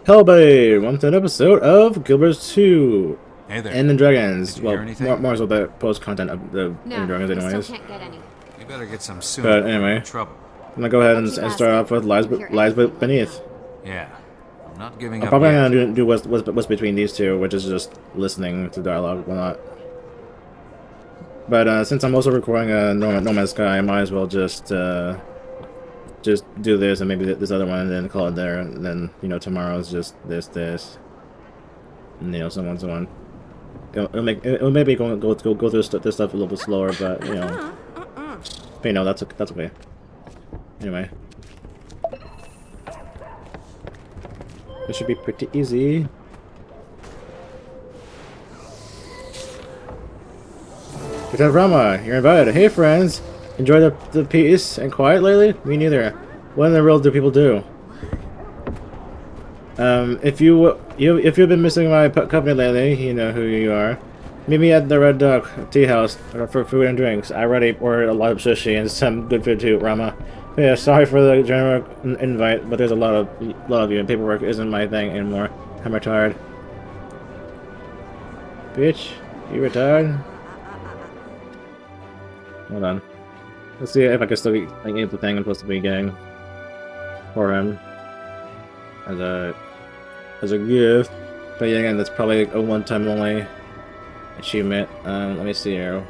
Hello, buddy! Welcome to an episode of Gilbert's 2 Hey there. End and Dragons. Did you Well, hear anything? more so the post content of the End and No, Dragons, we still anyways. can't get any. You better get some soon. But anyway, Trouble. I'm gonna go ahead I'll and keep start asking. off with Lies, If you're Lies anything, Beneath. Yeah. I'm not giving I'm up probably yet. gonna do what's between these two, which is just listening to dialogue, whatnot. But since I'm also recording No Man's Sky, I might as well just do this and maybe this other one, and then call it there. And then tomorrow's just this, and so on, so on. It'll maybe go through this stuff a little bit slower, but that's okay. Anyway, it should be pretty easy. Lieutenant Rama, you're invited. Hey friends, enjoy the peace and quiet lately? Me neither. What in the world do people do? If you've been missing my company lately, you know who you are. Meet me at the Red Duck Tea House for food and drinks. I already ordered a lot of sushi and some good food too, Rama. Yeah, sorry for the general invite, but there's a lot of you, and paperwork isn't my thing anymore. I'm retired. Bitch, you retired? Hold on. Let's see if I can still get the thing I'm supposed to be getting for him as a gift. But yeah, again, that's probably a one-time only achievement. Let me see here.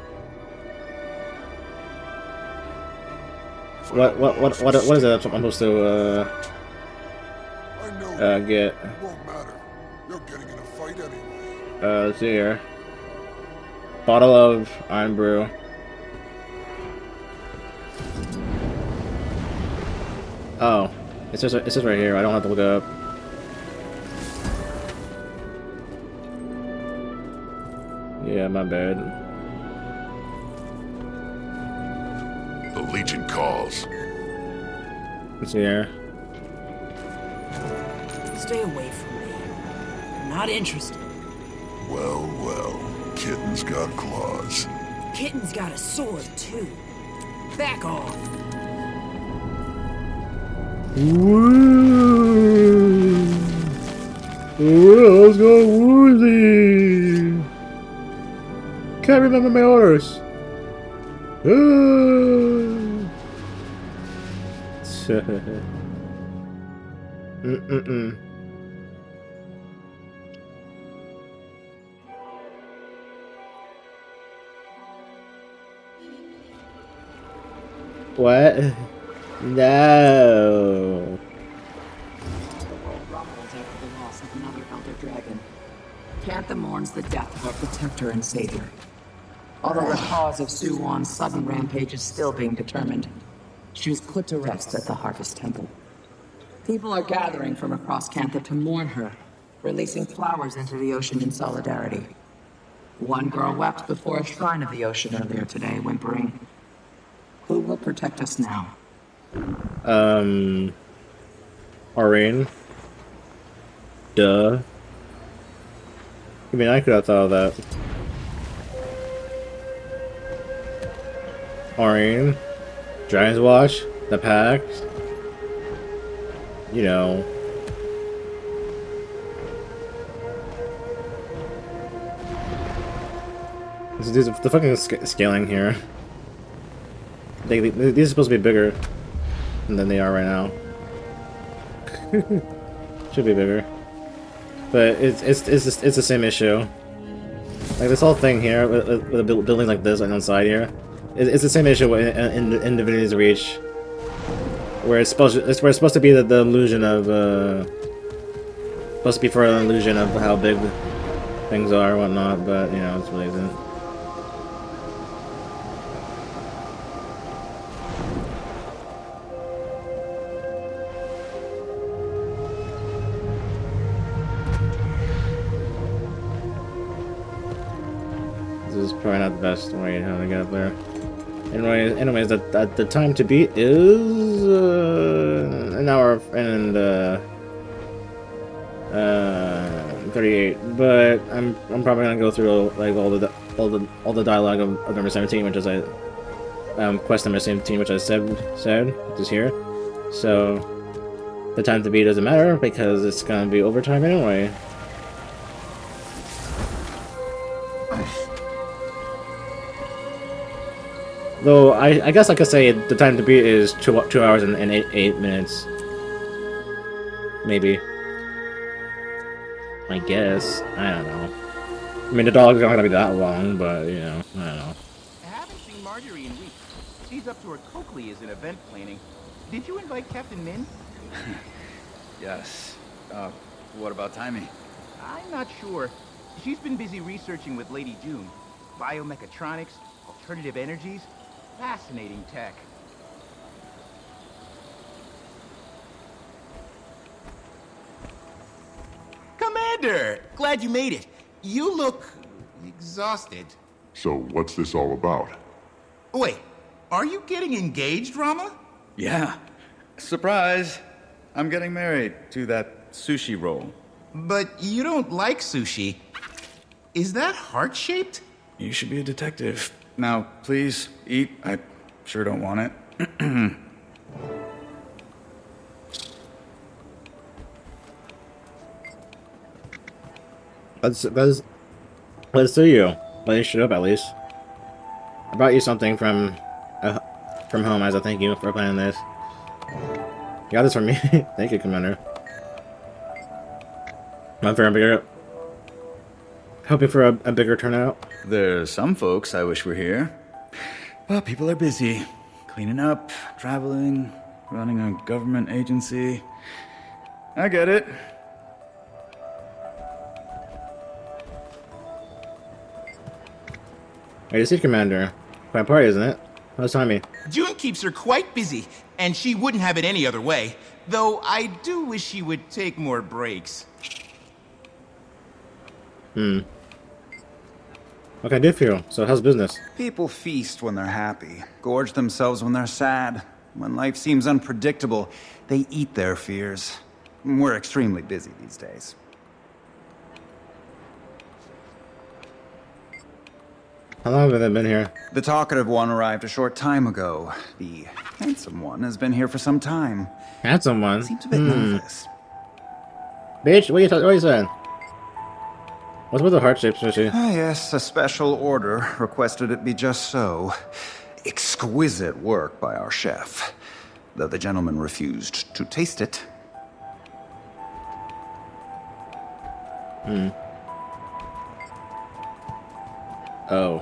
What is it I'm supposed to get? It won't matter. You're getting in a fight anyway. Let's see here. Bottle of Iron Brew. Oh, it says right here. I don't have to look it up. Yeah, my bad. The Legion calls. Let's see here. Stay away from me. I'm not interested. Well, well. Kitten's got claws. Kitten's got a sword, too. Back off. Woo! Let's go woozy! Can't remember my orders. Mm-mm-mm. What? No. Rumbles after the loss of another Elder Dragon. Cantha mourns the death of our protector and savior. Although the cause of Su-Wan's sudden rampage is still being determined, she was put to rest at the Harvest Temple. People are gathering from across Cantha to mourn her, releasing flowers into the ocean in solidarity. One girl wept before a shrine of the ocean earlier today, whimpering, "Who will protect us now?" Aurene. Duh. I mean, I could have thought of that. Aurene. Dragon's Watch. The Pact. You know. These are the fucking scaling here. These are supposed to be bigger than they are right now. Should be bigger, but it's the same issue. Like this whole thing here with a building like this on the side here, it's the same issue in Divinity's Reach, where it's supposed to be the illusion of supposed to be for an illusion of how big things are and whatnot, but you know, it's really isn't. This is probably not the best way how to get up there. Anyways, the time to beat is an hour and 38. But I'm probably gonna go through like all the dialogue of number 17, which is quest number 17, which I said which is here. So the time to beat doesn't matter because it's gonna be overtime anyway. Though I guess I could say the time to beat is 2 hours and 8 minutes. Maybe. I guess. I don't know. I mean, the dog's not gonna be that long, but you know, I don't know. I haven't seen Marjorie in weeks. She's up to her Coakley as in event planning. Did you invite Captain Min? Yes. What about Timmy? I'm not sure. She's been busy researching with Lady June. Biomechatronics, alternative energies. Fascinating tech. Commander! Glad you made it. You look exhausted. So what's this all about? Wait, are you getting engaged, Rama? Yeah. Surprise! I'm getting married to that sushi roll. But you don't like sushi. Is that heart-shaped? You should be a detective. Now, please, eat. I sure don't want it. Let's do you. Let you shut up at least. I brought you something from home as a thank you for playing this. You got this from me. Thank you, Commander. Hoping for a bigger turnout. There's some folks I wish were here. But people are busy. Cleaning up, traveling, running a government agency. I get it. Hey, this is Commander. Quite party, isn't it? How's Tommy? June keeps her quite busy, and she wouldn't have it any other way. Though I do wish she would take more breaks. What can I do for you? So how's business? People feast when they're happy, gorge themselves when they're sad. When life seems unpredictable, they eat their fears. We're extremely busy these days. How long have they been here? The talkative one arrived a short time ago. The handsome one has been here for some time. Handsome one? Seems a bit nervous. Bitch, what are you saying? What's with the heart-shaped sushi? Ah, yes, a special order requested it be just so. Exquisite work by our chef, though the gentleman refused to taste it. Oh.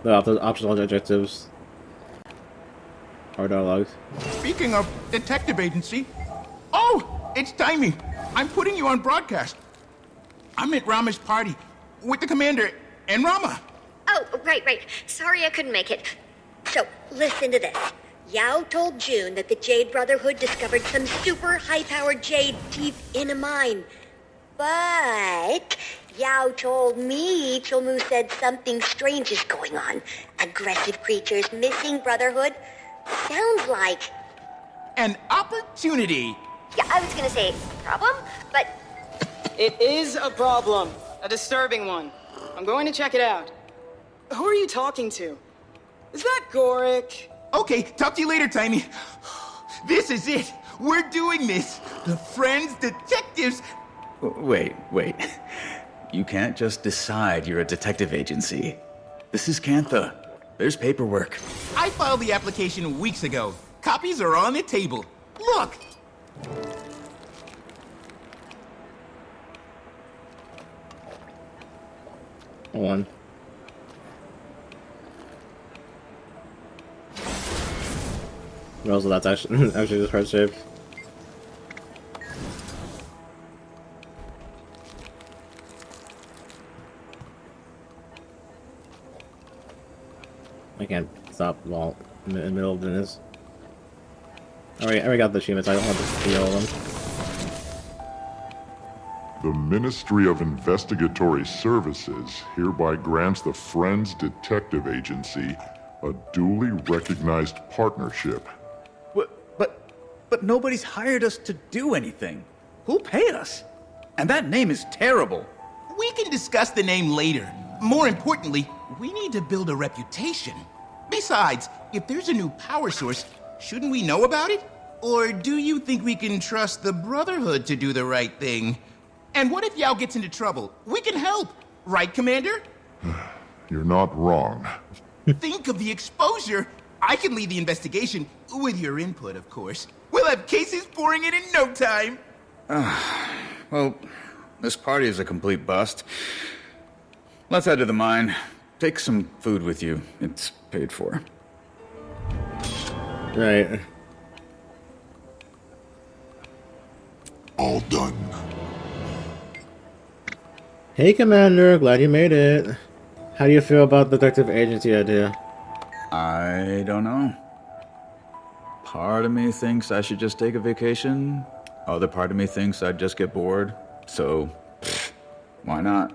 The optional adjectives or dialogues. Speaking of detective agency... Oh! It's Timmy! I'm putting you on broadcast. I'm at Rama's party with the commander and Rama. Oh, right. Sorry I couldn't make it. So, listen to this. Yao told June that the Jade Brotherhood discovered some super high-powered jade deep in a mine. But Yao told me Chilmu said something strange is going on. Aggressive creatures, missing Brotherhood. Sounds like... An opportunity. Yeah, I was gonna say problem, but... It is a problem. A disturbing one. I'm going to check it out. Who are you talking to? Is that Gorik? Okay, talk to you later, Timmy. This is it. We're doing this. The Friends Detectives... Wait. You can't just decide you're a detective agency. This is Cantha. There's paperwork. I filed the application weeks ago. Copies are on the table. Look! Hold on. Also, that's actually just heart-shaped. I can't stop while in the middle of this. Alright, I already got the achievements. I don't want to see all of them. The Ministry of Investigatory Services hereby grants the Friends Detective Agency a duly recognized partnership. But nobody's hired us to do anything. Who'll pay us? And that name is terrible. We can discuss the name later. More importantly, we need to build a reputation. Besides, if there's a new power source, shouldn't we know about it? Or do you think we can trust the Brotherhood to do the right thing? And what if Yao gets into trouble? We can help, right, Commander? You're not wrong. Think of the exposure. I can lead the investigation, with your input, of course. We'll have cases pouring in no time. Well, this party is a complete bust. Let's head to the mine. Take some food with you. It's paid for. Right. All done. Hey, Commander. Glad you made it. How do you feel about the detective agency idea? I don't know. Part of me thinks I should just take a vacation. Other part of me thinks I'd just get bored. So, why not?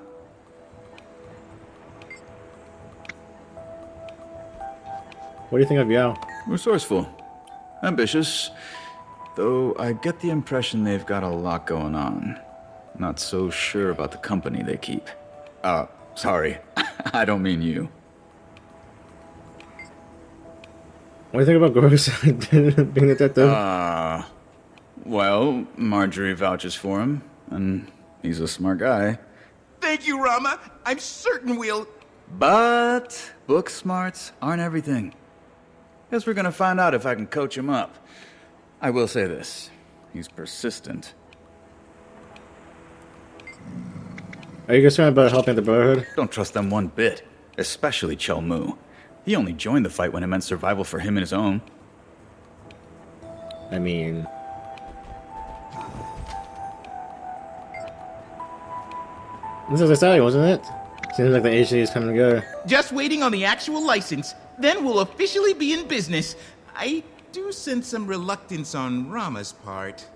What do you think of Yao? Resourceful. Ambitious. Though I get the impression they've got a lot going on. Not so sure about the company they keep. Sorry. I don't mean you. What do you think about Gorgas being a detective? Well, Marjorie vouches for him, and he's a smart guy. Thank you, Rama. I'm certain we'll... But book smarts aren't everything. Guess we're gonna find out if I can coach him up. I will say this. He's persistent. Are you concerned about helping the Brotherhood? Don't trust them one bit. Especially Chel Mu. He only joined the fight when it meant survival for him and his own. I mean... This was exciting, wasn't it? Seems like the agency is coming together. Just waiting on the actual license. Then we'll officially be in business. I do sense some reluctance on Rama's part.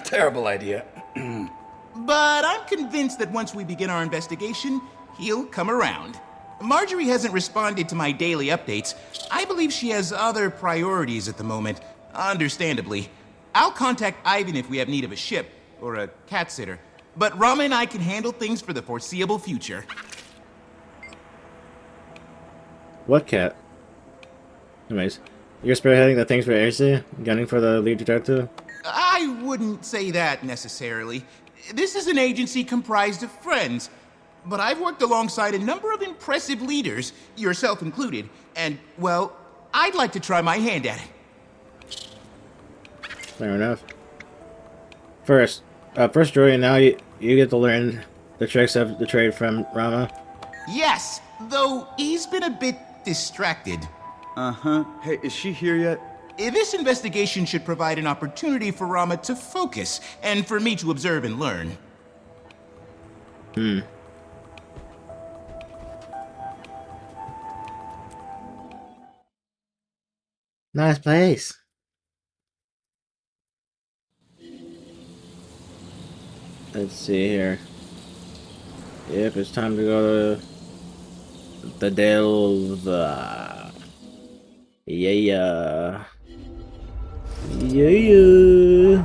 Terrible idea. But I'm convinced that once we begin our investigation, he'll come around. Marjorie hasn't responded to my daily updates. I believe she has other priorities at the moment, understandably. I'll contact Ivan if we have need of a ship, or a cat sitter. But Rama and I can handle things for the foreseeable future. What cat? Anyways, you're spearheading the things for agency? Gunning for the lead detective? I wouldn't say that necessarily. This is an agency comprised of friends. But I've worked alongside a number of impressive leaders, yourself included, and, well, I'd like to try my hand at it. Fair enough. First, Jory, now you get to learn the tricks of the trade from Rama. Yes, though he's been a bit distracted. Uh-huh. Hey, is she here yet? This investigation should provide an opportunity for Rama to focus, and for me to observe and learn. Nice place. Let's see here. Yep, it's time to go to the Delve. Yeah. Yeah.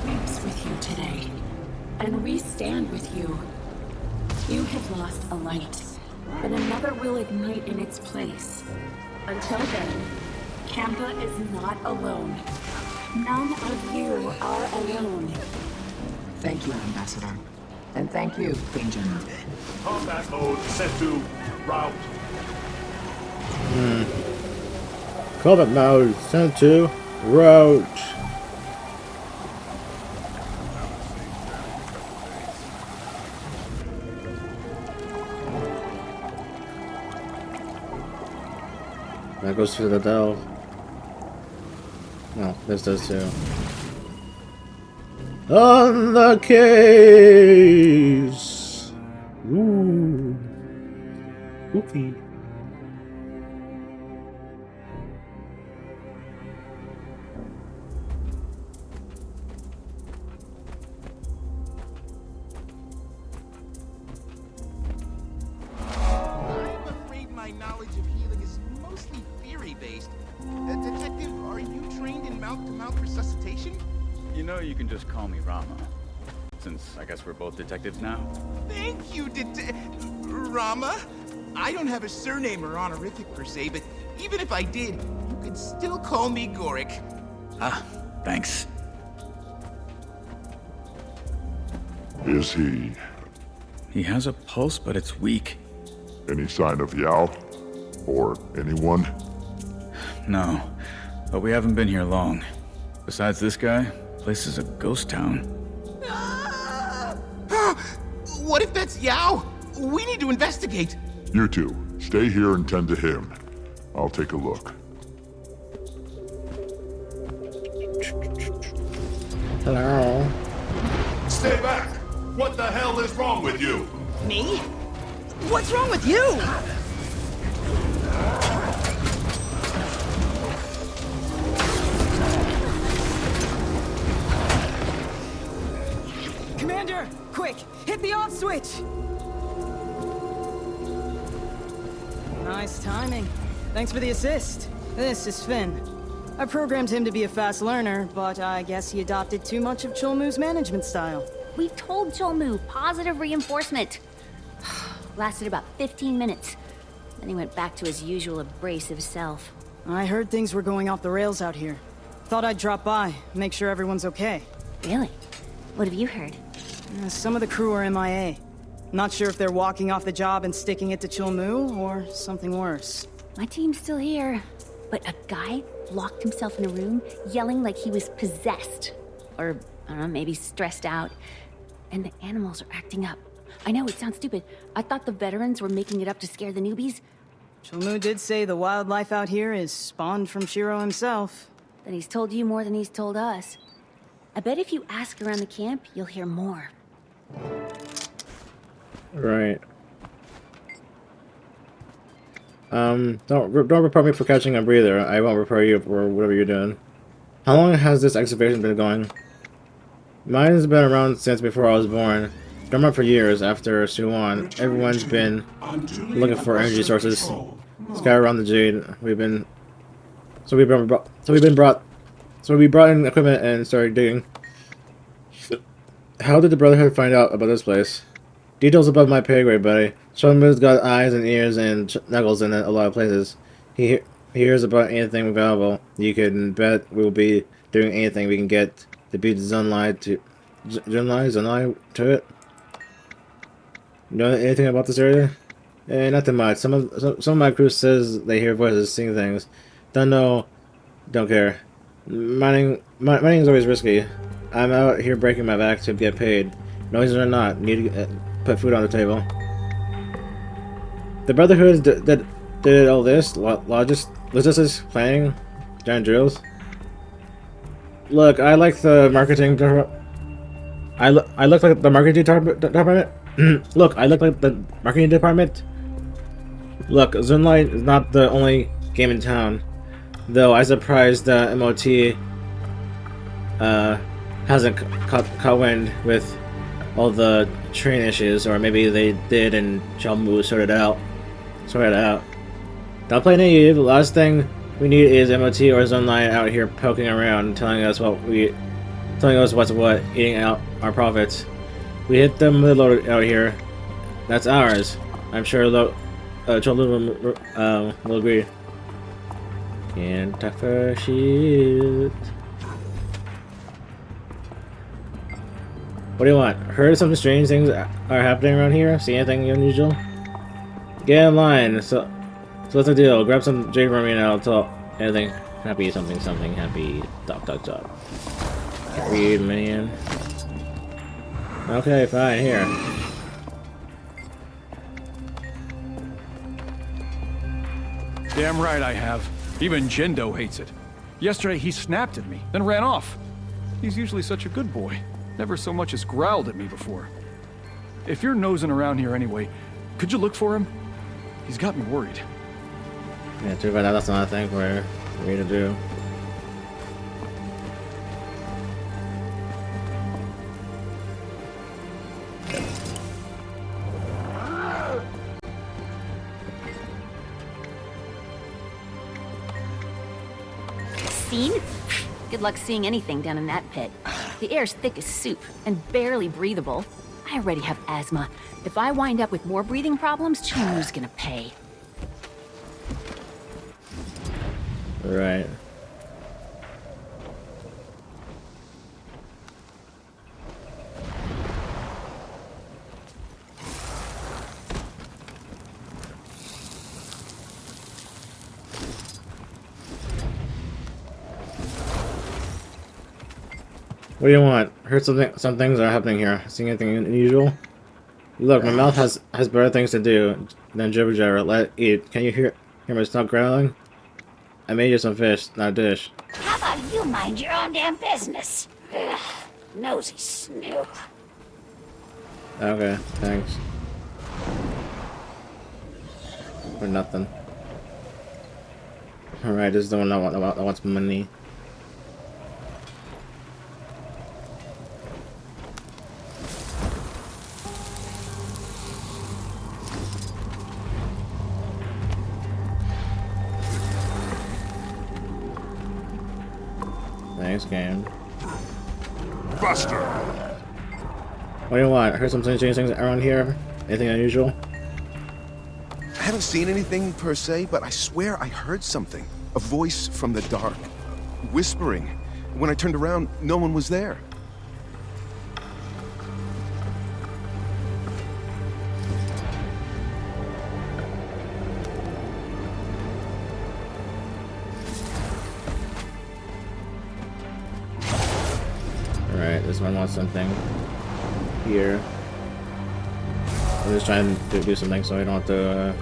Weeps with you today, and we stand with you. You have lost a light, but another will ignite in its place. Until then, Kampa is not alone. None of you are alone. Thank you, Ambassador. And thank you, Queen General. Combat mode set to route. Combat mode sent to route. That goes to the Delve. No, this does too. On the case! Ooh. Spooky. Are you trained in mouth-to-mouth resuscitation? You know you can just call me Rama. Since I guess we're both detectives now. Thank you, Rama. I don't have a surname or honorific per se, but even if I did, you could still call me Gorik. Ah, thanks. Is he? He has a pulse, but it's weak. Any sign of Yao? Or anyone? No, but we haven't been here long. Besides this guy, place is a ghost town. What if that's Yao? We need to investigate. You two, stay here and tend to him. I'll take a look. Hello. Stay back! What the hell is wrong with you? Me? What's wrong with you? Commander, quick, hit the off switch! Nice timing. Thanks for the assist. This is Finn. I programmed him to be a fast learner, but I guess he adopted too much of Cholmu's management style. We told Cholmu positive reinforcement. Lasted about 15 minutes. Then he went back to his usual abrasive self. I heard things were going off the rails out here. Thought I'd drop by, make sure everyone's okay. Really? What have you heard? Some of the crew are MIA. Not sure if they're walking off the job and sticking it to Cholmu, or something worse. My team's still here. But a guy locked himself in a room, yelling like he was possessed. Or, I don't know, maybe stressed out. And the animals are acting up. I know, it sounds stupid. I thought the veterans were making it up to scare the newbies. Cholmu did say the wildlife out here is spawned from Shiro himself. Then he's told you more than he's told us. I bet if you ask around the camp, you'll hear more. Right. Don't report me for catching a breather. I won't report you for whatever you're doing. How long has this excavation been going? Mine's been around since before I was born. Been around for years after Suwon. Everyone's been looking for energy sources. Sky around the Jade. We brought in equipment and started digging. How did the Brotherhood find out about this place? Details above my pay grade, buddy. Cholmu's got eyes and ears and knuckles in a lot of places. He hears about anything valuable. You can bet we'll be doing anything we can get to beat Zunlai to it. You know anything about this area? Nothing much. Some of my crew says they hear voices, seeing things. Don't know. Don't care. Mining is always risky. I'm out here breaking my back to get paid. Noises or not, need to put food on the table. The Brotherhood did all this? Logistics, planning, giant drills? Look, I like the marketing department. I look like the marketing department. Look, I look like the marketing department. Look, Zunlight is not the only game in town. Though I'm surprised the MOT hasn't caught wind with all the train issues, or maybe they did and Cholmu sorted it out. Don't play naive. The last thing we need is MOT or Zunlight out here poking around, telling us what's what, eating out our profits. We hit them with a load out here. That's ours. I'm sure Cholmu will agree. Can't talk for shit. What do you want? Heard some strange things are happening around here? See anything unusual? Get in line. So what's the deal? Grab some jade from me and I'll tell anything. Happy something happy. Dot. Read man. Okay, fine. Here. Damn right I have. Even Jendo hates it. Yesterday he snapped at me, then ran off. He's usually such a good boy. Never so much as growled at me before. If you're nosing around here anyway, could you look for him? He's got me worried. Yeah, too bad that's not a thing for me to do. seen? Good luck seeing anything down in that pit. The air's thick as soup and barely breathable. I already have asthma. If I wind up with more breathing problems, Chumu's gonna pay. Right. What do you want? Heard some things are happening here. Seeing anything unusual? Look, my mouth has better things to do than jibber jabber. Let it eat. Can you hear my stomach growling? I made you some fish, not a dish. How about you mind your own damn business? Ugh, nosy snoop. Okay, thanks. For nothing. Alright, this is the one that wants money. Thanks, game. Buster! What do you want? I heard some strange things around here. Anything unusual? I haven't seen anything per se, but I swear I heard something. A voice from the dark, whispering. When I turned around, no one was there. Alright, this one wants something. Here. I'm just trying to do something so I don't have to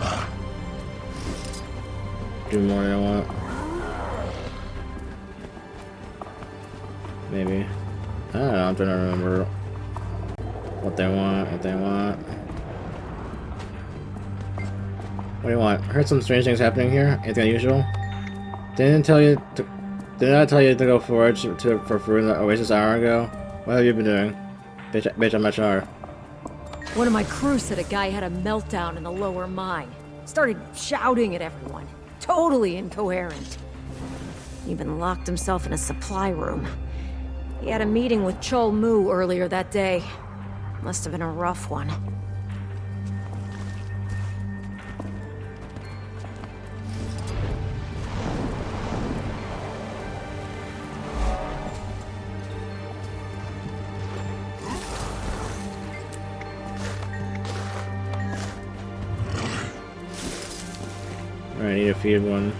do more than I want. Maybe. I don't know, I'm trying to remember what they want, What do you want? I heard some strange things happening here. Anything unusual? Did I tell you to go forward for food in the Oasis an hour ago? What have you been doing? Bitch, I'm HR. One of my crew said a guy had a meltdown in the lower mine. Started shouting at everyone. Totally incoherent. Even locked himself in a supply room. He had a meeting with Chol Mu earlier that day. Must have been a rough one. I need to feed one.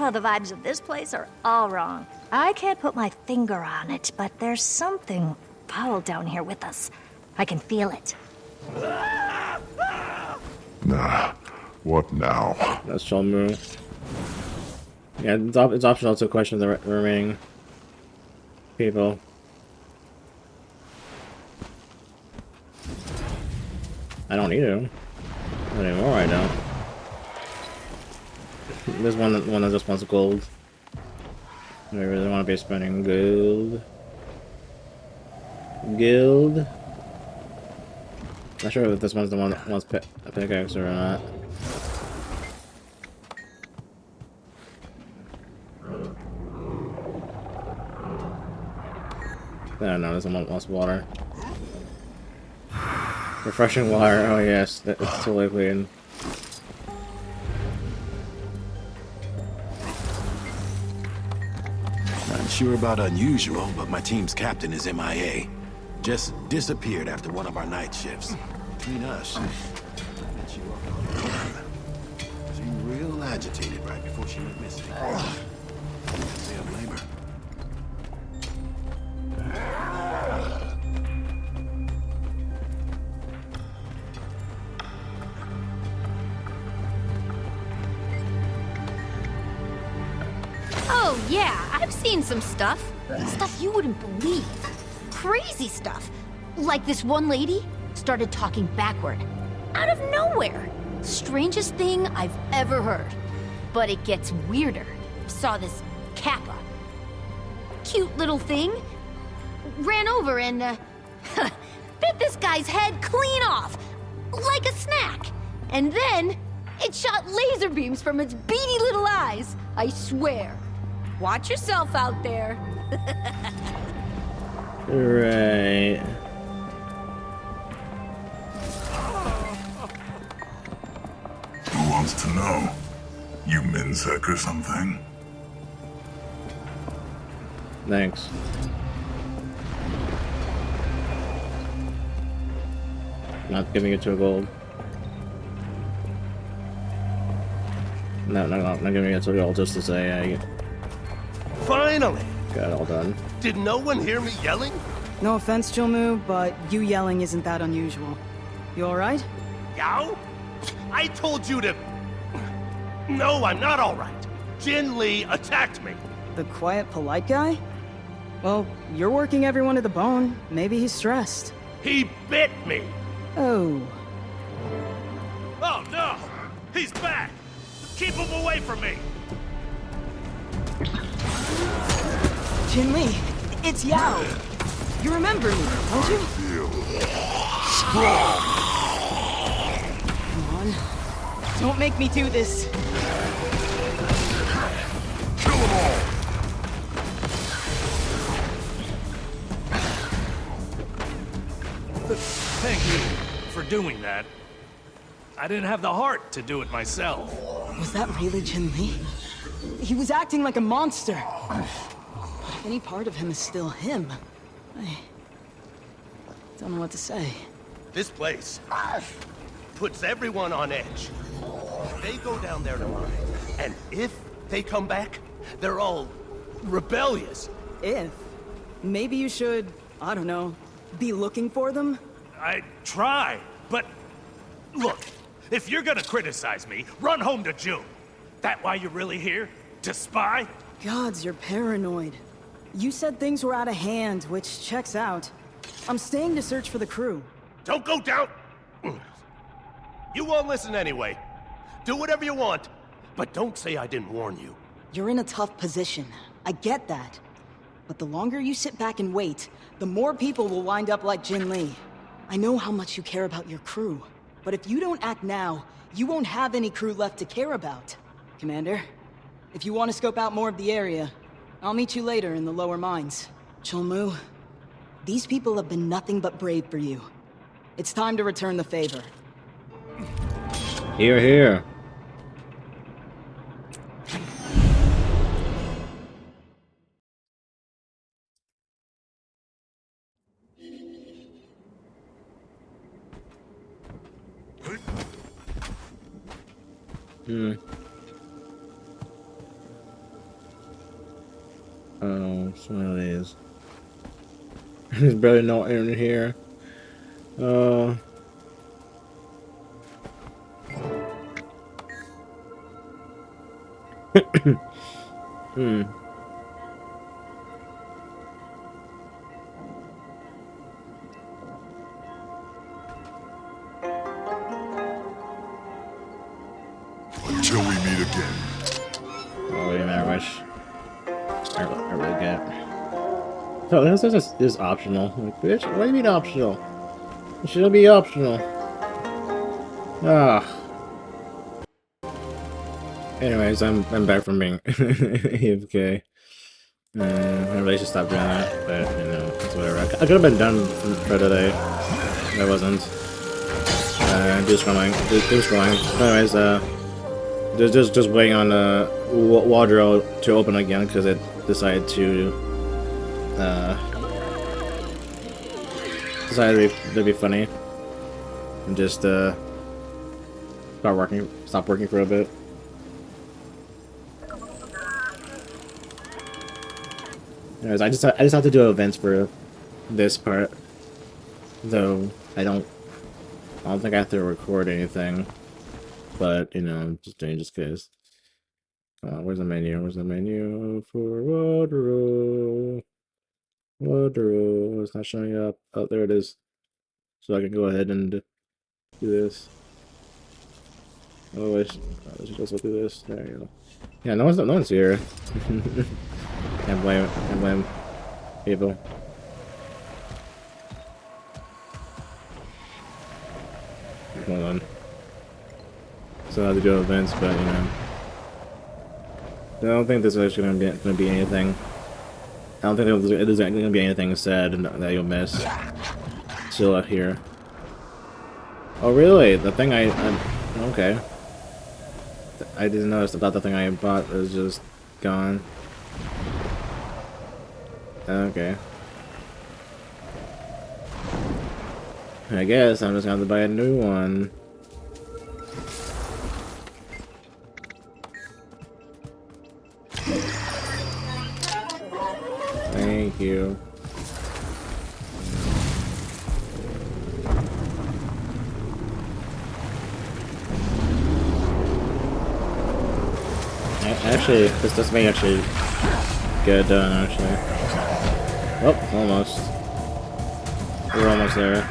Oh, the vibes of this place are all wrong. I can't put my finger on it, but there's something foul down here with us. I can feel it. Nah. What now? That's Chol Mu. Yeah, it's optional to question the remaining people. I don't need to. Not anymore, I don't. There's one that just wants gold. I really want to be spending gold. Guild. Not sure if this one's the one that wants a pickaxe or not. I don't know, this one wants water. Refreshing water, oh yes, it's totally clean. Not sure about unusual, but my team's captain is MIA. Just disappeared after one of our night shifts. Between us, I bet you were on her. Seemed real agitated right before she went missing. Say I blame her. Oh yeah, I've seen some stuff. Stuff you wouldn't believe. Crazy stuff. Like this one lady started talking backward. Out of nowhere. Strangest thing I've ever heard. But it gets weirder. Saw this Kappa. cute little thing ran over and, bit this guy's head clean off, like a snack. And then, it shot laser beams from its beady little eyes, I swear. Watch yourself out there. Right. Who wants to know? You Minsec or something? Thanks. Not giving it to a gold. No, not giving it to a gold just to say I Finally! got it all done. Did no one hear me yelling? No offense, Chilmu, but you yelling isn't that unusual. You alright? Yao? I told you to... No, I'm not alright. Jin Lee attacked me. The quiet, polite guy? Well, you're working everyone to the bone. Maybe he's stressed. He bit me. Oh. Oh no! He's back! Keep him away from me! Jin Lee, it's Yao. You remember me, don't you? Strong. Come on. Don't make me do this. Kill them all. Thank you for doing that. I didn't have the heart to do it myself. Was that really Jin Lee? He was acting like a monster. But if any part of him is still him, I don't know what to say. This place puts everyone on edge. They go down there tomorrow, and if they come back, they're all rebellious. If? Maybe you should, I don't know, be looking for them? I try, but look, if you're gonna criticize me, run home to June. That why you're really here? To spy? Gods, you're paranoid. You said things were out of hand, which checks out. I'm staying to search for the crew. Don't go down! You won't listen anyway. Do whatever you want, but don't say I didn't warn you. You're in a tough position. I get that. But the longer you sit back and wait, the more people will wind up like Jin Lee. I know how much you care about your crew, but if you don't act now, you won't have any crew left to care about. Commander, if you want to scope out more of the area, I'll meet you later in the lower mines. Chilmu, these people have been nothing but brave for you. It's time to return the favor. Here, here. Oh, some of these. There's barely no air in here. Until we meet again. Oh, yeah, I wish. I really get. So this is optional. Like, bitch, what do you mean optional? It shouldn't be optional. Ah. Anyways, I'm back from being AFK. I really should stop doing that, but you know, it's whatever. I could have been done for today. I wasn't. Do scrolling. Anyways, just waiting on wardrobe to open again because it decided to be funny and just stop working for a bit. Anyways, I just have to do events for this part, though I don't think I have to record anything. But you know, I'm just doing just cause. Where's the menu? Where's the menu for wardrobe? Wardrobe. It's not showing up. Oh, there it is. So I can go ahead and do this. Oh, I should also do this. There you go. Yeah, no one's here. Can't blame people. Hold on. So I have to do events, but you know, I don't think this is actually gonna be anything. I don't think there's actually gonna be anything said that you'll miss. Still out here. Oh really? The thing I okay. I didn't notice. I thought the thing I bought was just gone. Okay. I guess I'm just gonna have to buy a new one. Thank you. Actually, this may actually get done, actually. Oh, almost. We're almost there.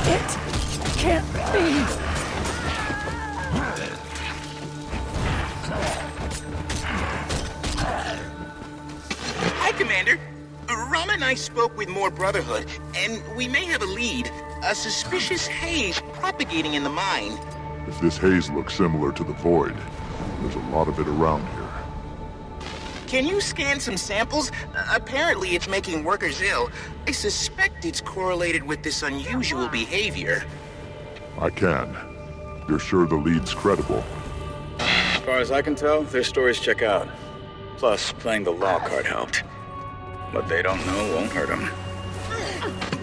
It can't be. Commander. Rama and I spoke with more Brotherhood, and we may have a lead. A suspicious haze propagating in the mine. If this haze looks similar to the Void, there's a lot of it around here. Can you scan some samples? Apparently it's making workers ill. I suspect it's correlated with this unusual behavior. I can. You're sure the lead's credible? As far as I can tell, their stories check out. Plus, playing the law card helped. What they don't know won't hurt them.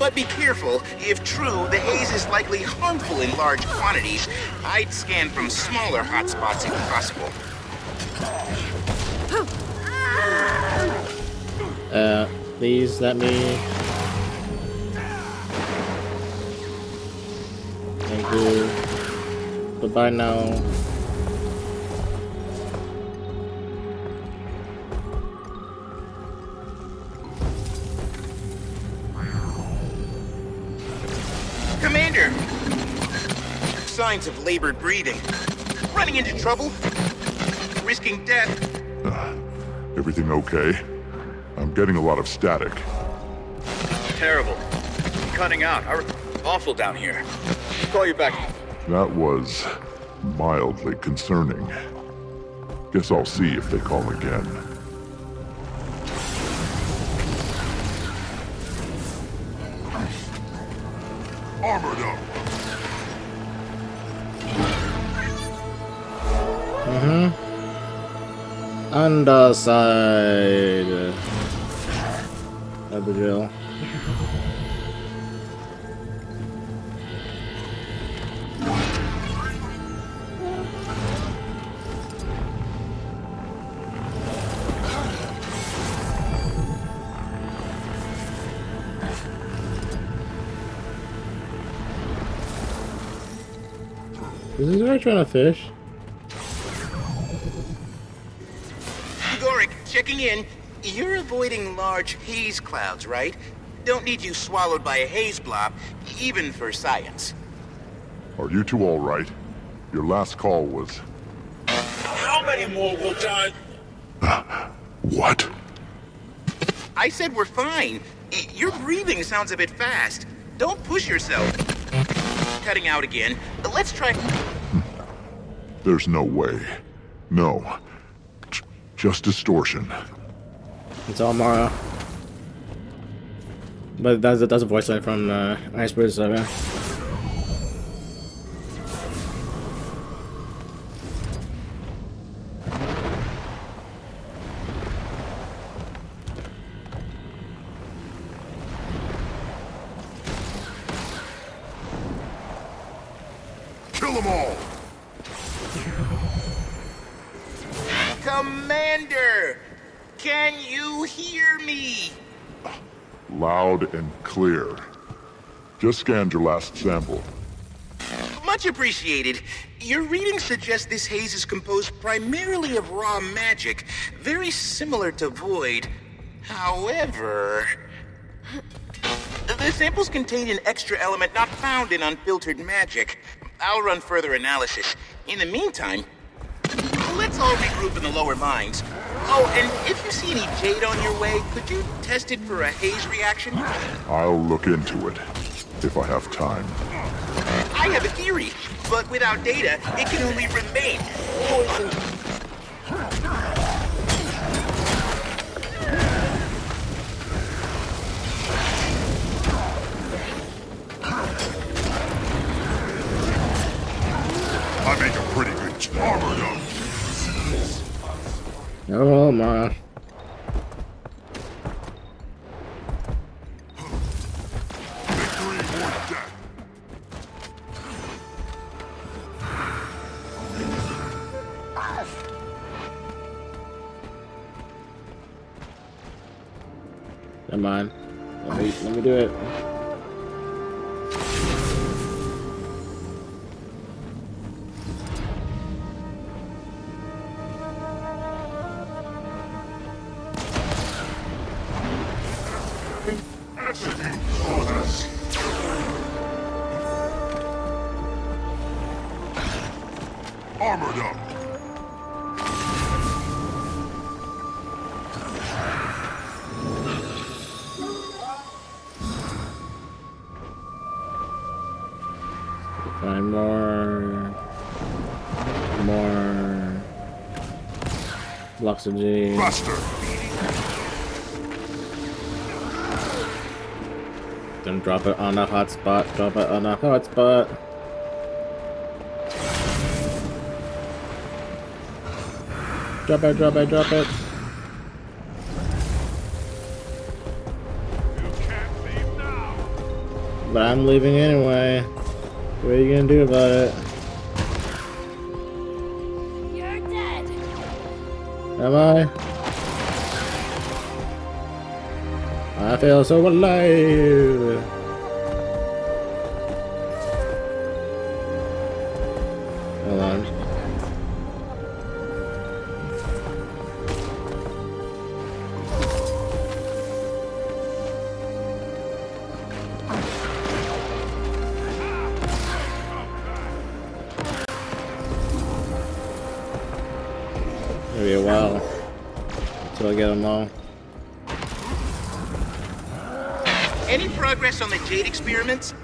But be careful. If true, the haze is likely harmful in large quantities. I'd scan from smaller hotspots if possible. Please let me. Thank you. Goodbye now. Commander! Signs of labored breathing. Running into trouble? Risking death? Everything okay? I'm getting a lot of static. Terrible. Cutting out. Awful down here. Call you back. That was mildly concerning. Guess I'll see if they call again. Armored up. Underside of the drill. Is this guy trying to fish? Gorik, checking in. You're avoiding large haze clouds, right? Don't need you swallowed by a haze blob, even for science. Are you two all right? Your last call was... How many more will die? What? I said we're fine. Your breathing sounds a bit fast. Don't push yourself. Cutting out again. Let's try... There's no way. No. Just distortion. It's all Mara. But that's a voice line from Iceberg Saga. Kill them all! Commander! Can you hear me? Loud and clear. Just scanned your last sample. Much appreciated. Your reading suggests this haze is composed primarily of raw magic, very similar to Void. However, the samples contain an extra element not found in unfiltered magic. I'll run further analysis. In the meantime, let's all regroup in the lower mines. Oh, and if you see any jade on your way, could you test it for a haze reaction? I'll look into it, if I have time. I have a theory, but without data, it can only remain poison. I make a pretty good armor, though. Oh my. Never mind. Let me do it. Armored up. Find more blocks of G. Then drop it on a hotspot. Drop it on a hotspot. Drop it, drop it, drop it. But I'm leaving anyway. What are you gonna do about it? You're dead. Am I? I feel so alive. Hold on. Maybe a while until I get them all. Any progress on the jade experiments?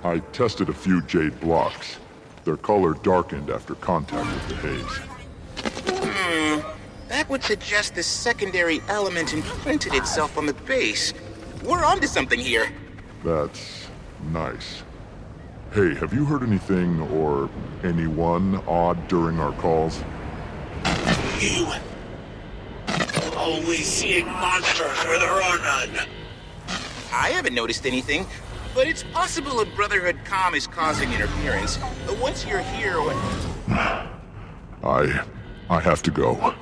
I tested a few jade blocks. Their color darkened after contact with the haze. That would suggest the secondary element imprinted itself on the base. We're onto something here. That's nice. Hey, have you heard anything or anyone odd during our calls? You. Always seeing monsters where there are none. I haven't noticed anything, but it's possible a Brotherhood comm is causing interference. Once you're here, I have to go.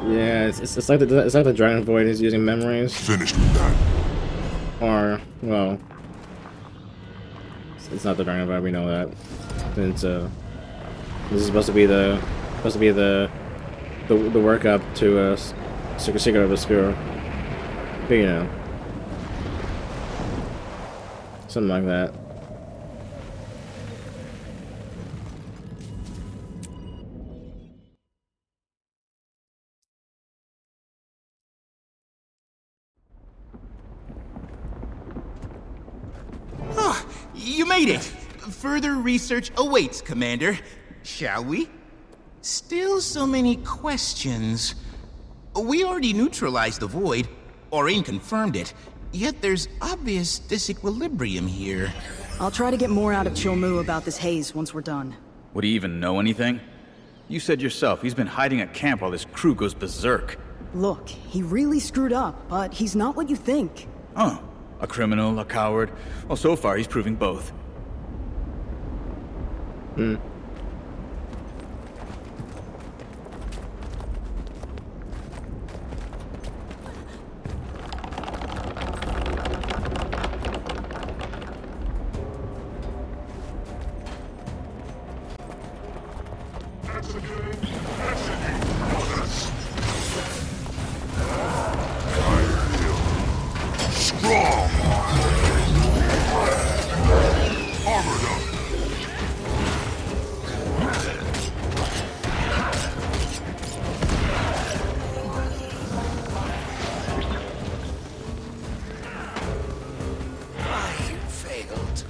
Yeah, it's like the Dragon Void is using memories. Finished with that. Or well, it's not the Dragon Void. We know that. Since this is supposed to be the workup to Secret of Obscura. But you know, something like that. Oh, you made it! Further research awaits, Commander. Shall we? Still so many questions. We already neutralized the Void. Aurine confirmed it. Yet there's obvious disequilibrium here. I'll try to get more out of Chilmu about this haze once we're done. Would he even know anything? You said yourself he's been hiding at camp while this crew goes berserk. Look, he really screwed up, but he's not what you think. Oh, a criminal, a coward. Well, so far he's proving both. Strong! Armored up! Failed.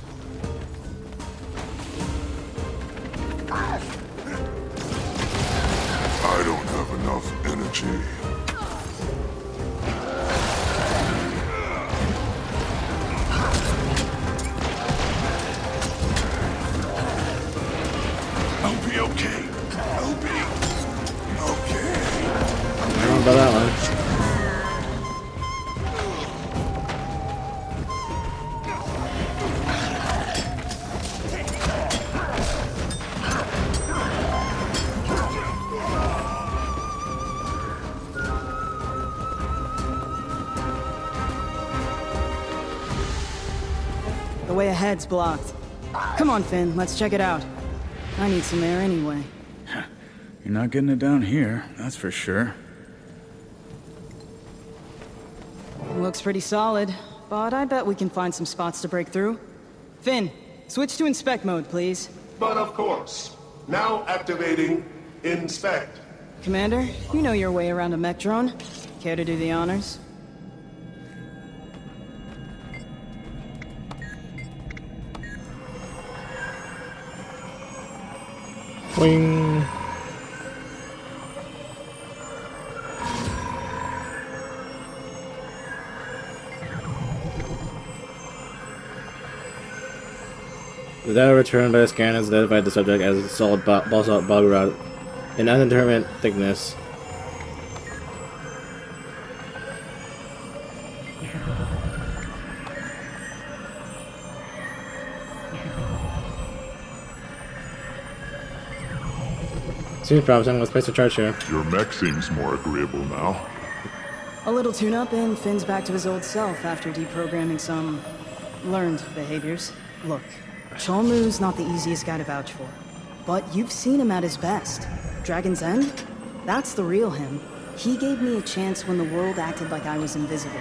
I don't have enough energy. I'll be okay. I'll be okay. I don't know about that one. The way ahead's blocked. Come on, Finn, let's check it out. I need some air anyway. You're not getting it down here, that's for sure. Looks pretty solid, but I bet we can find some spots to break through. Finn, switch to inspect mode, please. But of course. Now activating inspect. Commander, you know your way around a mech drone. Care to do the honors? Wing. The data returned by the scan has identified the subject as a solid basalt bog rod, an undetermined thickness. Seems promising. Let's place a charge here. Your mech seems more agreeable now. A little tune-up and Finn's back to his old self after deprogramming some learned behaviors. Look, Cholmu's not the easiest guy to vouch for, but you've seen him at his best. Dragon's End? That's the real him. He gave me a chance when the world acted like I was invisible.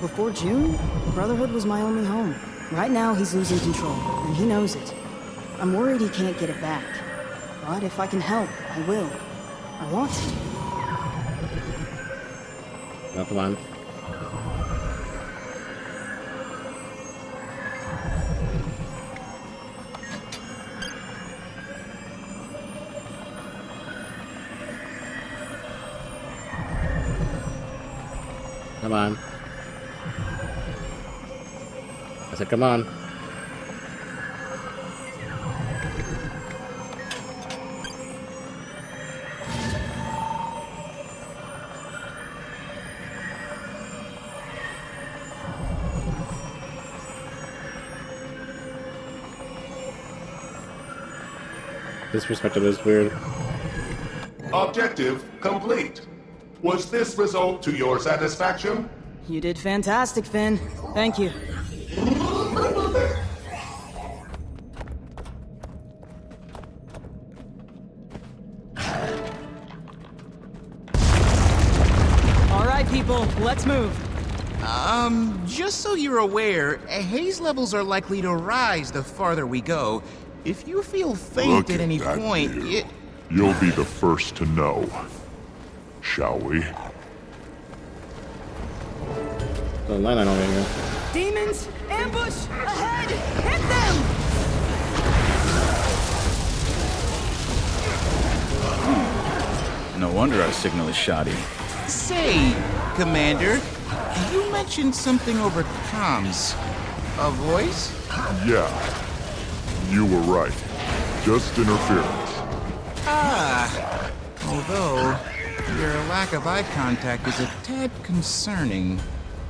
Before June, Brotherhood was my only home. Right now, he's losing control, and he knows it. I'm worried he can't get it back. But if I can help, I will. I want to. Oh, come on. Come on. I said, come on. This perspective is weird. Objective complete. Was this result to your satisfaction? You did fantastic, Finn. Thank you. All right, people, let's move. Just so you're aware, haze levels are likely to rise the farther we go. If you feel faint at any point, You'll be the first to know. Shall we? The line over here. Demons, ambush, ahead! Hit them! No wonder our signal is shoddy. Say, Commander, you mentioned something over comms. A voice? Yeah. You were right. Just interference. Ah. Although, your lack of eye contact is a tad concerning.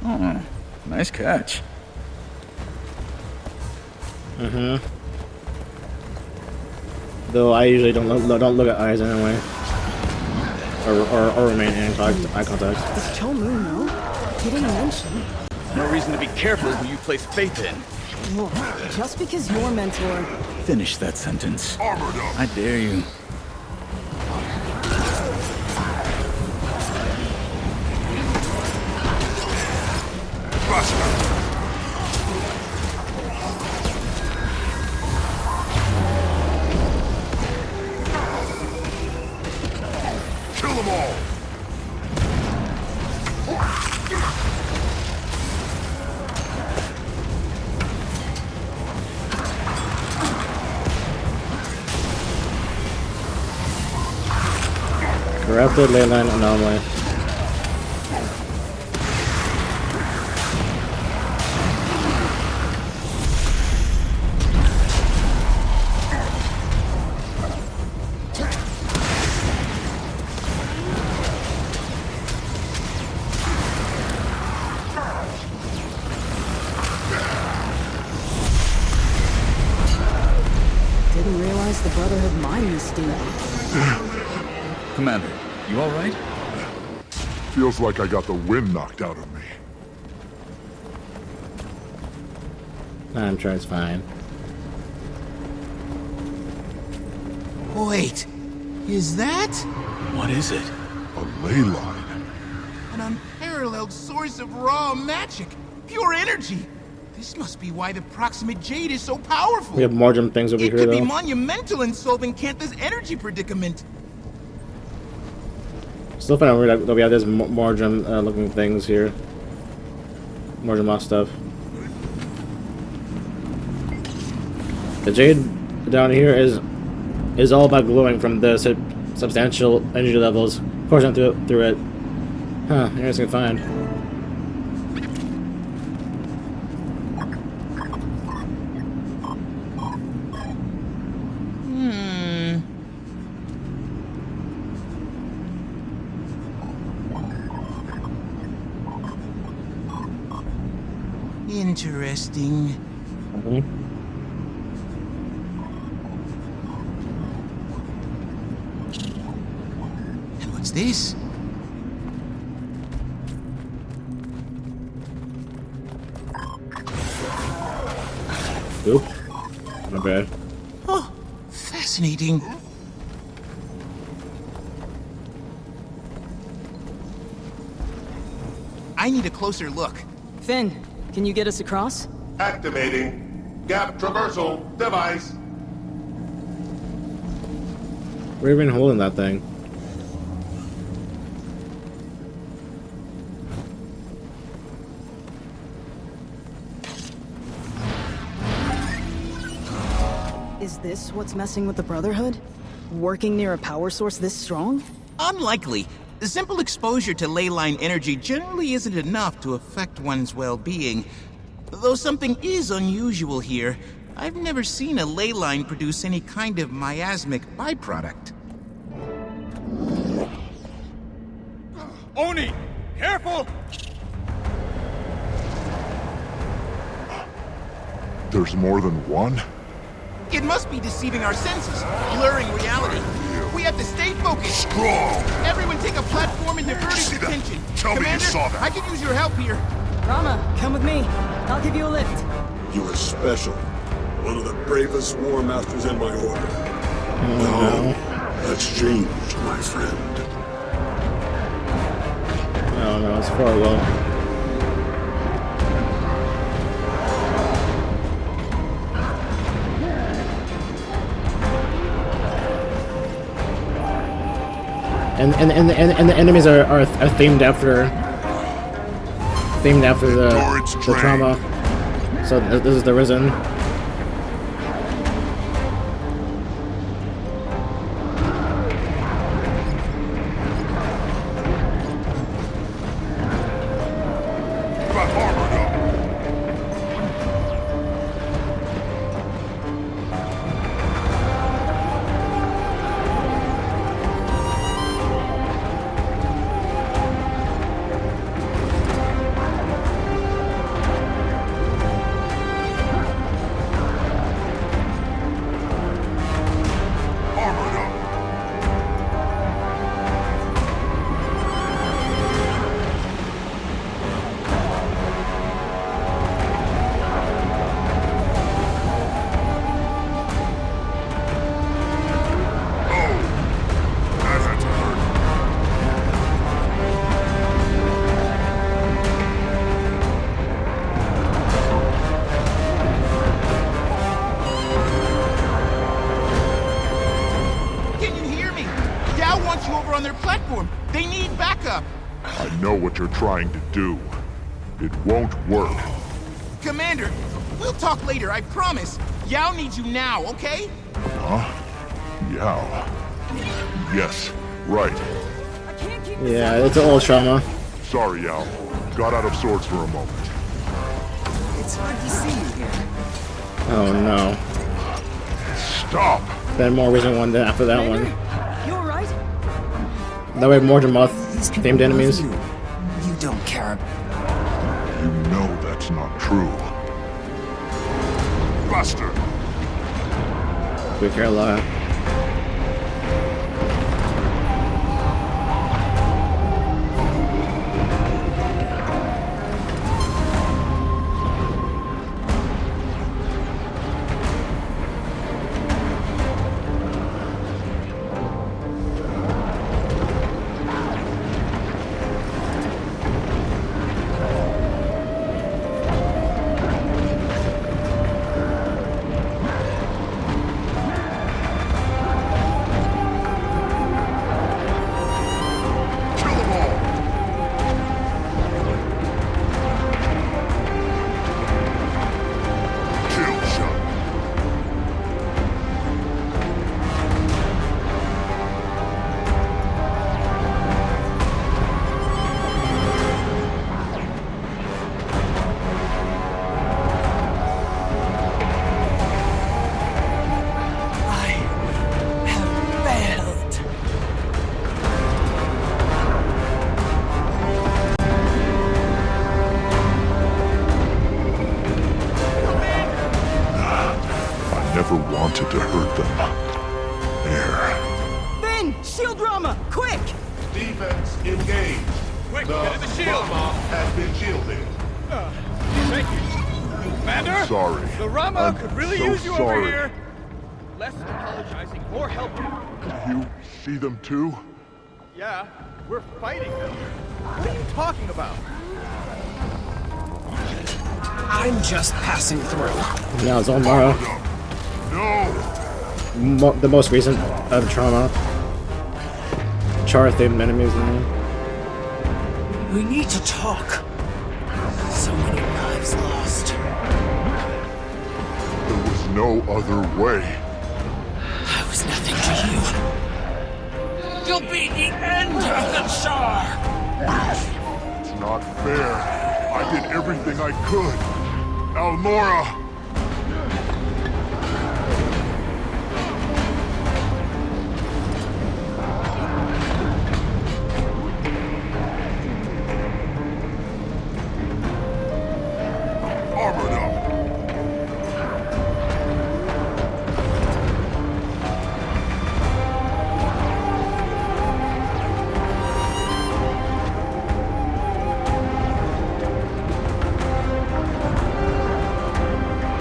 Oh, nice catch. Mm-hmm. Though I usually don't look at eyes anyway. Or remain in eye contact. Does Cholmu know? He didn't mention. No reason to be careful who you place faith in. Look, just because your mentor... Finish that sentence. I dare you. faster! Kill them all! Corrupted leyline anomaly. Didn't realize the Brotherhood mined this deal. Commander, you all right? Feels like I got the wind knocked out of me. I'm sure it's fine. Wait, is that? What is it? A ley line. An unparalleled source of raw magic, pure energy. This must be why the proximate jade is so powerful. We have Morgem things over It here could be though. monumental in solving Kantha's energy predicament. Still finding weird that we have these Morgem looking things here. Morgem moss stuff. The jade down here is all about glowing from the substantial energy levels coursing through it. Huh, interesting find. Interesting. And what's this? Oop. Not bad. Oh, fascinating. I need a closer look. Finn, can you get us across? Activating gap traversal device. We're even holding that thing. Is this what's messing with the Brotherhood? Working near a power source this strong? Unlikely. The simple exposure to ley line energy generally isn't enough to affect one's well-being. Though something is unusual here. I've never seen a ley line produce any kind of miasmic byproduct. Oni! Careful! There's more than one? It must be deceiving our senses, blurring reality. We have to stay focused. Strong! Everyone take a platform and divert its attention. Tell me you Commander, saw that. I could use your help here. Rama, come with me. I'll give you a lift. You are special. One of the bravest war masters in my order. No. That's changed, my friend. Oh no, it's far low. And the enemies are themed after the trauma. So this is the Risen. you over on their platform. They need backup. I know what you're trying to do. It won't work. Commander, we'll talk later, I promise. Yao needs you now, okay? Huh? Yao. Yes, right. Yeah, it's an old trauma. Sorry, Yao. Got out of sorts for a moment. It's hard to see you here. Oh no. Stop! Then more reason one after that one. You alright? That way more Moth themed enemies. You don't care. You know that's not true. Bastard! We care a lot. Wanted to hurt them. There. Finn! Shield Rama! Quick! Defense engaged. Quick, get in the shield! Rama has been shielded. Thank you. Commander? Sorry. The Rama I'm could really so use you sorry. over here. Less apologizing, more helping. You see them too? Yeah, we're fighting them. What are you talking about? I'm just passing through. Now it's Mara. No! The most recent of trauma. Char themed enemies now. We need to talk. So many lives lost. There was no other way. I was nothing to you. You'll be the end of the Shar! It's not fair. I did everything I could. Almora! Armored up!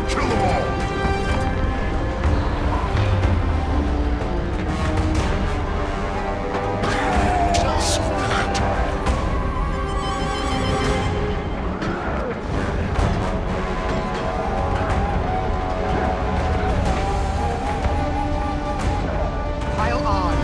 Kill them all! Pile on.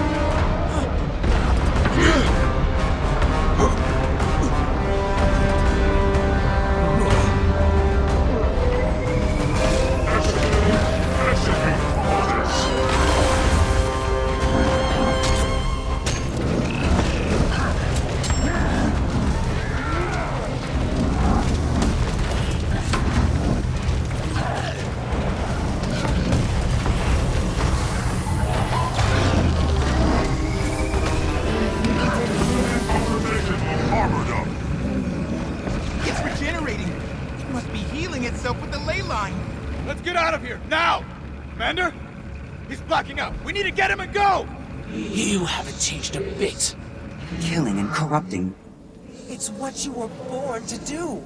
Armored up! It's regenerating. It must be healing itself with the ley line. Let's get out of here, now! Commander? He's blacking out. We need to get him and go! You haven't changed a bit. Killing and corrupting. It's what you were born to do.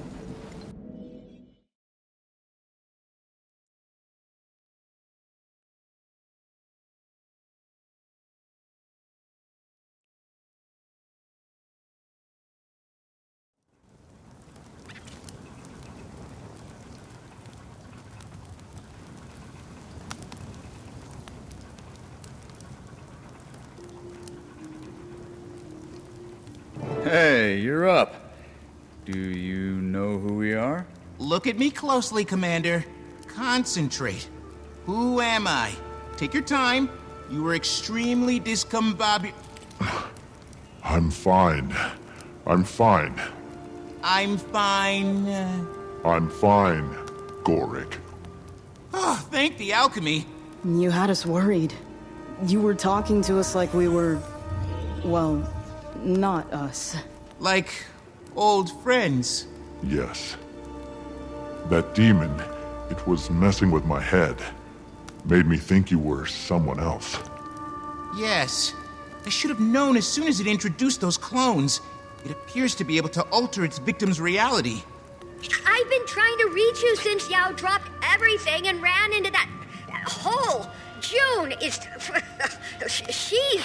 Hey, you're up. Do you know who we are? Look at me closely, Commander. Concentrate. Who am I? Take your time. You were extremely discombobulated. I'm fine. I'm fine. I'm fine. I'm fine, Gorik. Oh, thank the alchemy. You had us worried. You were talking to us like we were... well, not us. Like old friends. Yes. That demon, it was messing with my head. Made me think you were someone else. Yes. I should have known as soon as it introduced those clones. It appears to be able to alter its victim's reality. I've been trying to reach you since Yao dropped everything and ran into that hole. June is... she's...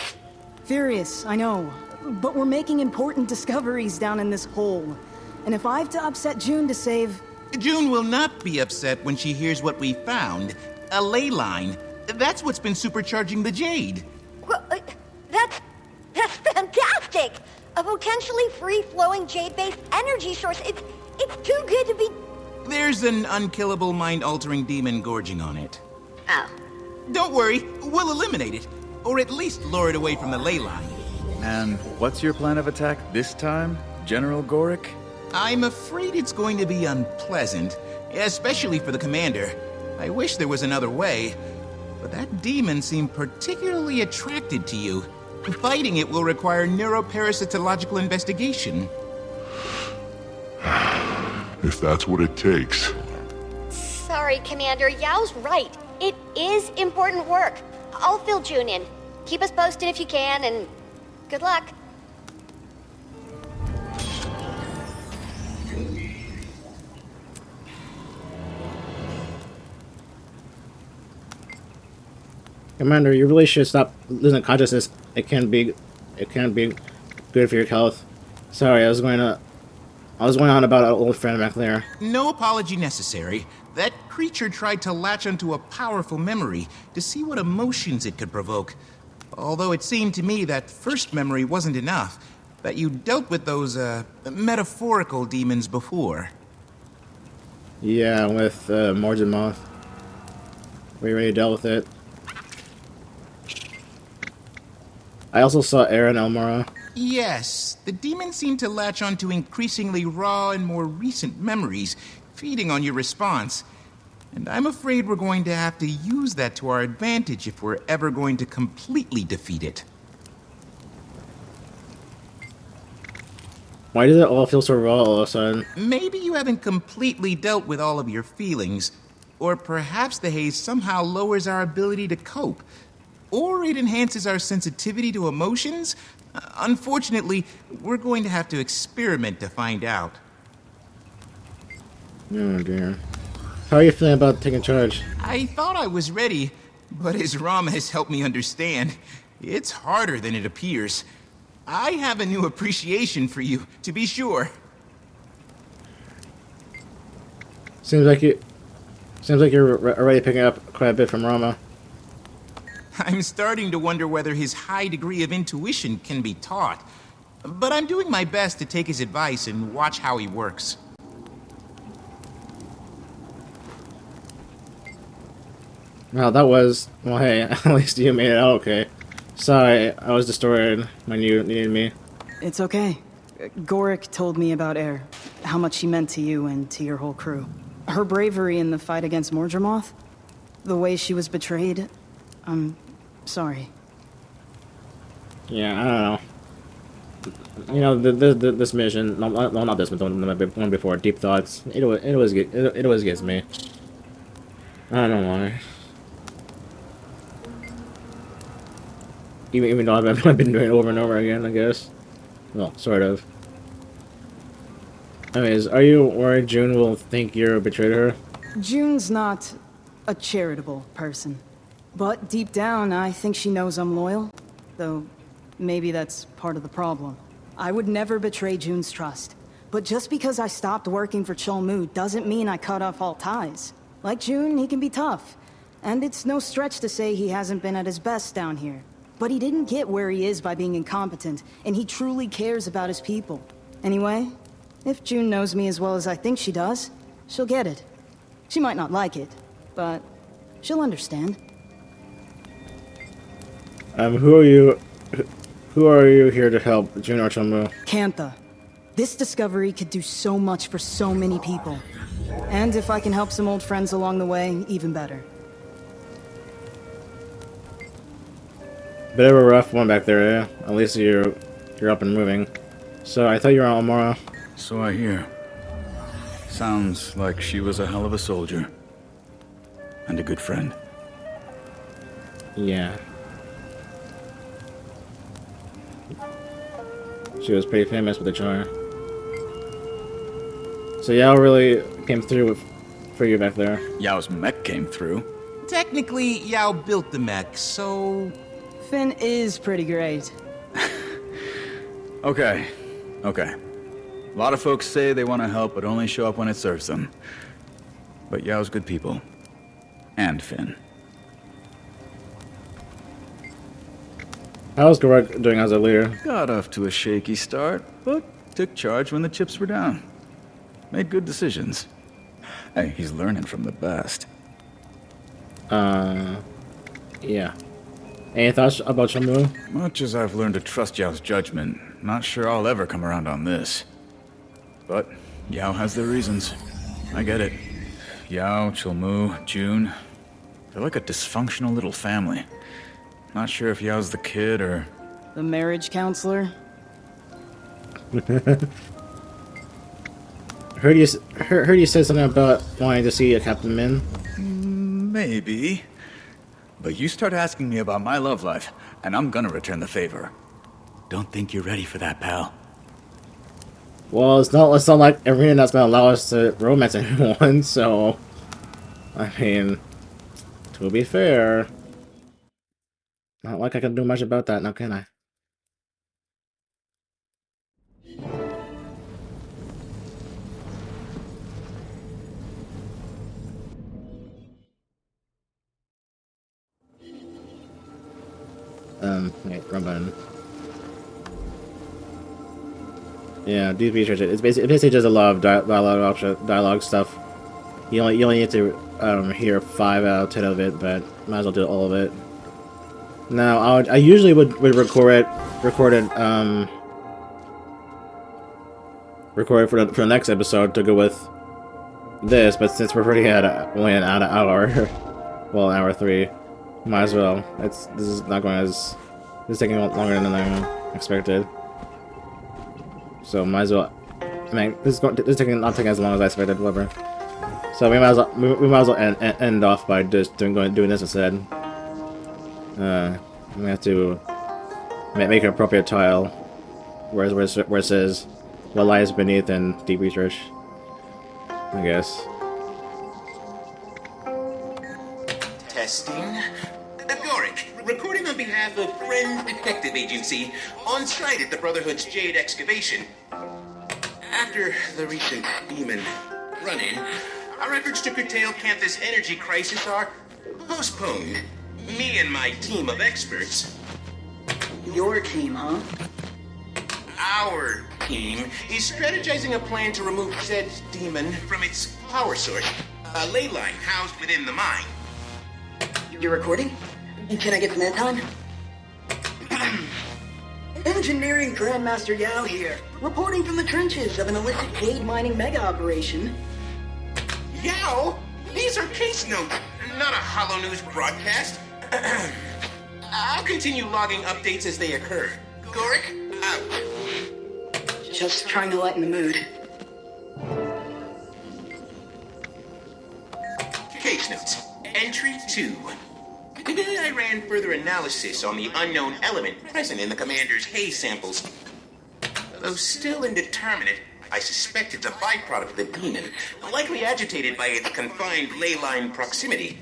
Furious, I know. But we're making important discoveries down in this hole. And if I have to upset June to save... June will not be upset when she hears what we found. A ley line. That's what's been supercharging the Jade. Well, that's fantastic! A potentially free-flowing Jade-based energy source. It's too good to be... There's an unkillable mind-altering demon gorging on it. Oh. Don't worry, we'll eliminate it. Or at least lure it away from the ley line. And what's your plan of attack this time, General Gorik? I'm afraid it's going to be unpleasant, especially for the commander. I wish there was another way, but that demon seemed particularly attracted to you. Fighting it will require neuroparasitological investigation. If that's what it takes. Sorry, Commander. Yao's right. It is important work. I'll fill June in. Keep us posted if you can, and good luck. Commander, you really should stop losing consciousness. It can be good for your health. Sorry, I was going on about an old friend back there. No apology necessary. That creature tried to latch onto a powerful memory to see what emotions it could provoke. Although it seemed to me that first memory wasn't enough, that you dealt with those, metaphorical demons before. Yeah, with Morgenmoth. We already dealt with it. I also saw Aaron Elmora. Yes, the demons seem to latch onto increasingly raw and more recent memories, feeding on your response. And I'm afraid we're going to have to use that to our advantage if we're ever going to completely defeat it. Why does it all feel so raw all of a sudden? Maybe you haven't completely dealt with all of your feelings. Or perhaps the haze somehow lowers our ability to cope. Or it enhances our sensitivity to emotions. Unfortunately, we're going to have to experiment to find out. Oh dear. How are you feeling about taking charge? I thought I was ready, but as Rama has helped me understand, it's harder than it appears. I have a new appreciation for you, to be sure. Seems like you're already picking up quite a bit from Rama. I'm starting to wonder whether his high degree of intuition can be taught. But I'm doing my best to take his advice and watch how he works. Well, well, hey, at least you made it out okay. Sorry, I was distorted when you needed me. It's okay. Gorik told me about Air, how much she meant to you and to your whole crew. Her bravery in the fight against Morgenmoth, the way she was betrayed, I'm sorry. Yeah, I don't know. You know, this mission, not this one, the one before, Deep Thoughts, it always gets me. I don't know why. Even though I've been doing it over and over again, I guess. Well, sort of. Anyways, are you worried June will think you betrayed her? June's not a charitable person. But deep down, I think she knows I'm loyal. Though, maybe that's part of the problem. I would never betray June's trust. But just because I stopped working for Cholmu doesn't mean I cut off all ties. Like June, he can be tough. And it's no stretch to say he hasn't been at his best down here. But he didn't get where he is by being incompetent, and he truly cares about his people. Anyway, if June knows me as well as I think she does, she'll get it. She might not like it, but she'll understand. Who are you? Who are you here to help, June or Chunmu? Cantha. This discovery could do so much for so many people. And if I can help some old friends along the way, even better. Bit of a rough one back there, yeah? At least you're up and moving. So I thought you were on Amara. So I hear. Sounds like she was a hell of a soldier. And a good friend. Yeah. She was pretty famous with the jar. So Yao really came through for you back there. Yao's mech came through. Technically, Yao built the mech, so... Finn is pretty great. Okay. A lot of folks say they want to help, but only show up when it serves them. But Yao's good people. And Finn. How's Gorek doing as a leader? Got off to a shaky start, but took charge when the chips were down. Made good decisions. Hey, he's learning from the best. Yeah. Any thoughts about Chunmu? Much as I've learned to trust Yao's judgment, not sure I'll ever come around on this. But Yao has their reasons. I get it. Yao, Chunmu, June. They're like a dysfunctional little family. Not sure if Yao's the kid or... The marriage counselor? Heard you said something about wanting to see a Captain Min. Maybe. But you start asking me about my love life, and I'm gonna return the favor. Don't think you're ready for that, pal. Well, it's not like everything that's gonna allow us to romance anyone, so... I mean... To be fair... Not like I can do much about that, now can I? Wait, wrong button. Yeah, deep research. It's basically just a lot of dialogue stuff. You only need to hear 5 out of 10 of it, but might as well do all of it. Now, I usually would record it for the next episode to go with this, but since we're already at only an hour, well, an hour 3, might as well. This is not going as this is taking longer than I expected, so might as well. I mean, this is not taking as long as I expected, whatever. So we might as well end off by just doing this instead. We have to make an appropriate tile where it says what lies beneath and deep research, I guess. Testing. Gorik, recording on behalf of Friend Detective Agency, on site at the Brotherhood's Jade excavation. After the recent demon run-in, our efforts to curtail Cantha's energy crisis are postponed. Me and my team of experts. Your team, huh? Our team is strategizing a plan to remove said demon from its power source, a ley line housed within the mine. You're recording? Can I get some airtime? Engineering Grandmaster Yao here, reporting from the trenches of an illicit jade mining mega operation. Yao? These are case notes, not a Hollow News broadcast. I'll continue logging updates as they occur. Gorik, out. Just trying to lighten the mood. Case notes. Entry 2. I ran further analysis on the unknown element present in the commander's haze samples. Though still indeterminate, I suspect it's a byproduct of the demon, likely agitated by its confined ley line proximity.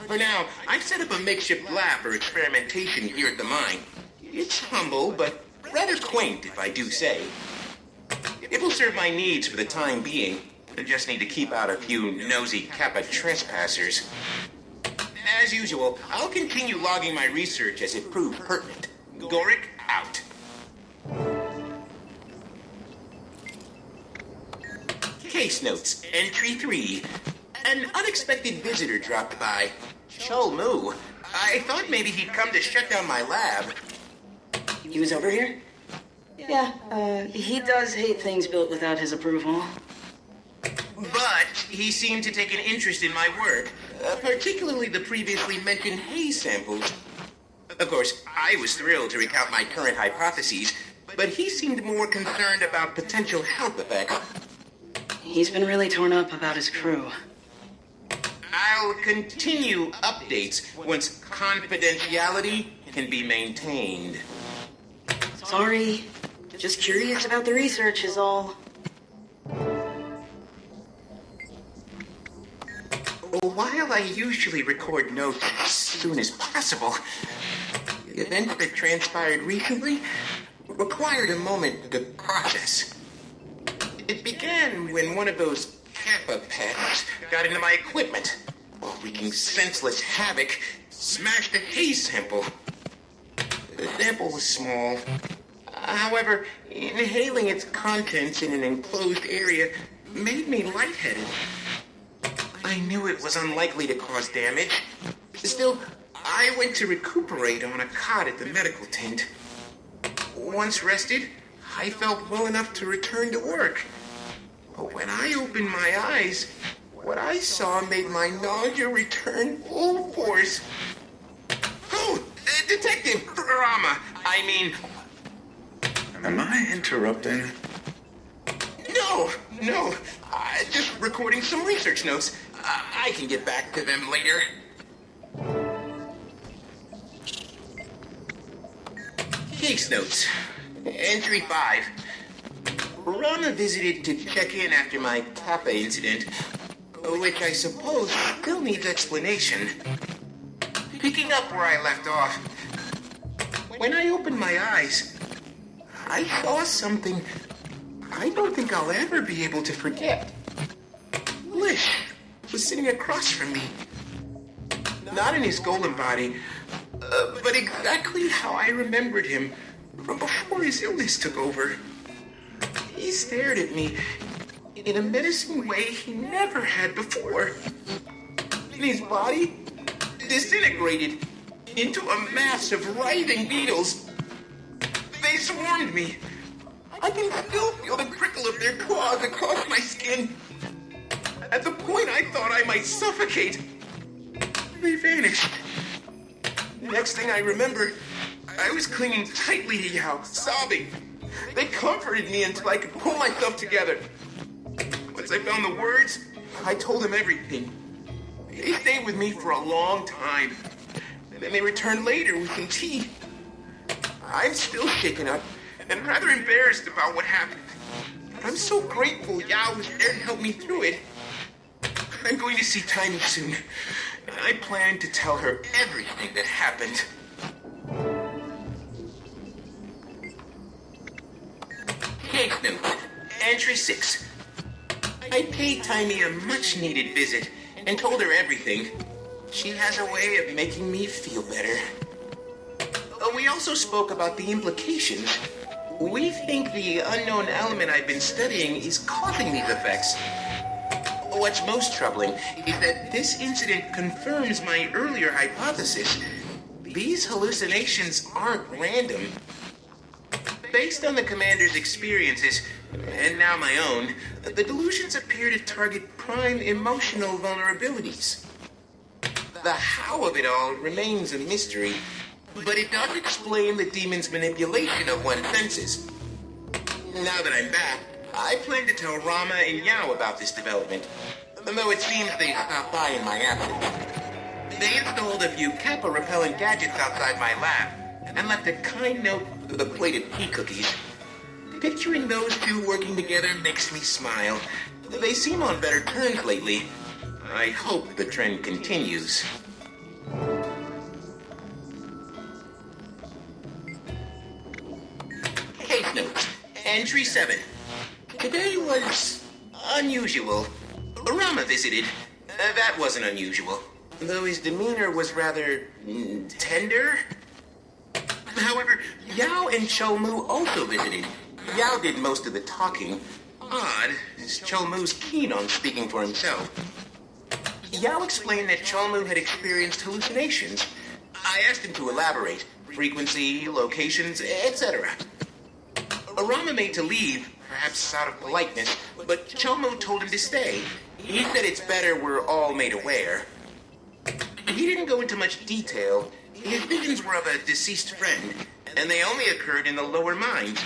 For now, I've set up a makeshift lab for experimentation here at the mine. It's humble, but rather quaint, if I do say. It will serve my needs for the time being. I just need to keep out a few nosy Kappa trespassers. As usual, I'll continue logging my research as it proves pertinent. Gorik, out. Case notes, entry 3. An unexpected visitor dropped by. Chol Mu. I thought maybe he'd come to shut down my lab. He was over here? Yeah, he does hate things built without his approval. But he seemed to take an interest in my work, particularly the previously mentioned haze samples. Of course, I was thrilled to recount my current hypotheses, but he seemed more concerned about potential health effects. He's been really torn up about his crew. I'll continue updates once confidentiality can be maintained. Sorry, just curious about the research is all. While I usually record notes as soon as possible, the event that transpired recently required a moment to process. It began when one of those Kappa pets got into my equipment, while wreaking senseless havoc, smashed a haze sample. The sample was small. However, inhaling its contents in an enclosed area made me lightheaded. I knew it was unlikely to cause damage. Still, I went to recuperate on a cot at the medical tent. Once rested, I felt well enough to return to work. But when I opened my eyes, what I saw made my nausea return full force. Oh, Detective Rama, I mean... Am I interrupting? No. Just recording some research notes. I can get back to them later. Case notes. Entry 5. Rama visited to check in after my Kappa incident, which I suppose still needs explanation. Picking up where I left off. When I opened my eyes, I saw something I don't think I'll ever be able to forget. Lish was sitting across from me. Not in his golem body, but exactly how I remembered him from before his illness took over. He stared at me in a menacing way he never had before. And his body disintegrated into a mass of writhing beetles. They swarmed me. I can still feel the prickle of their claws across my skin. At the point I thought I might suffocate, they vanished. Next thing I remember, I was clinging tightly to Yao, sobbing. They comforted me until I could pull myself together. Once I found the words, I told them everything. They stayed with me for a long time. Then they returned later with some tea. I'm still shaken up and rather embarrassed about what happened. But I'm so grateful Yao was there to help me through it. I'm going to see Tiny soon. I plan to tell her everything that happened. Case note, entry 6. I paid Tiny a much-needed visit and told her everything. She has a way of making me feel better. We also spoke about the implications. We think the unknown element I've been studying is causing these effects. What's most troubling is that this incident confirms my earlier hypothesis. These hallucinations aren't random. Based on the commander's experiences, and now my own, the delusions appear to target prime emotional vulnerabilities. The how of it all remains a mystery, but it does explain the demon's manipulation of one's senses. Now that I'm back, I plan to tell Rama and Yao about this development, though it seems they stopped by in my absence. They installed a few Kappa-repellent gadgets outside my lab, and left a kind note with a plate of pea cookies. Picturing those two working together makes me smile. They seem on better terms lately. I hope the trend continues. Case notes. Entry 7. Today was unusual. Rama visited. That wasn't unusual, though his demeanor was rather tender. However, Yao and Chou Mu also visited. Yao did most of the talking. odd is Cholmu's keen on speaking for himself. Yao explained that Cholmu had experienced hallucinations. I asked him to elaborate. Frequency, locations, etc. Arama made to leave, perhaps out of politeness, but Cholmu told him to stay. He said it's better we're all made aware. He didn't go into much detail. His visions were of a deceased friend, and they only occurred in the lower mind.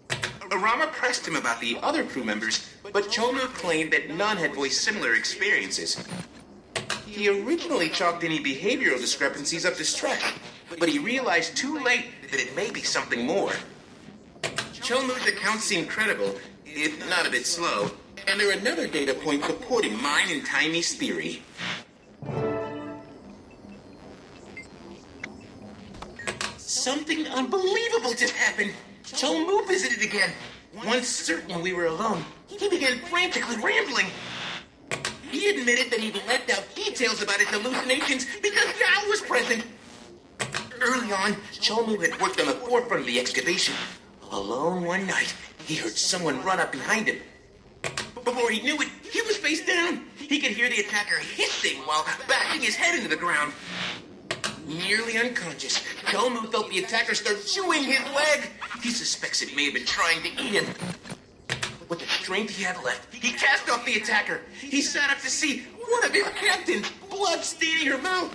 Arama pressed him about the other crew members, but Cholmu claimed that none had voiced similar experiences. He originally chalked any behavioral discrepancies up to stress, but he realized too late that it may be something more. Cholmu's account seemed credible, if not a bit slow, and there are another data point supporting mine and Timey's theory. Something unbelievable just happened. Cholmu visited again. Once certain we were alone, he began frantically rambling. He admitted that he'd left out details about his hallucinations because Yao was present. Early on, Cholmu had worked on the forefront of the excavation. Alone one night, he heard someone run up behind him. Before he knew it, he was face down. He could hear the attacker hissing while bashing his head into the ground. Nearly unconscious, Cholmu felt the attacker start chewing his leg. He suspects it may have been trying to eat him. With the strength he had left, he cast off the attacker. He sat up to see one of his captains, blood staining her mouth.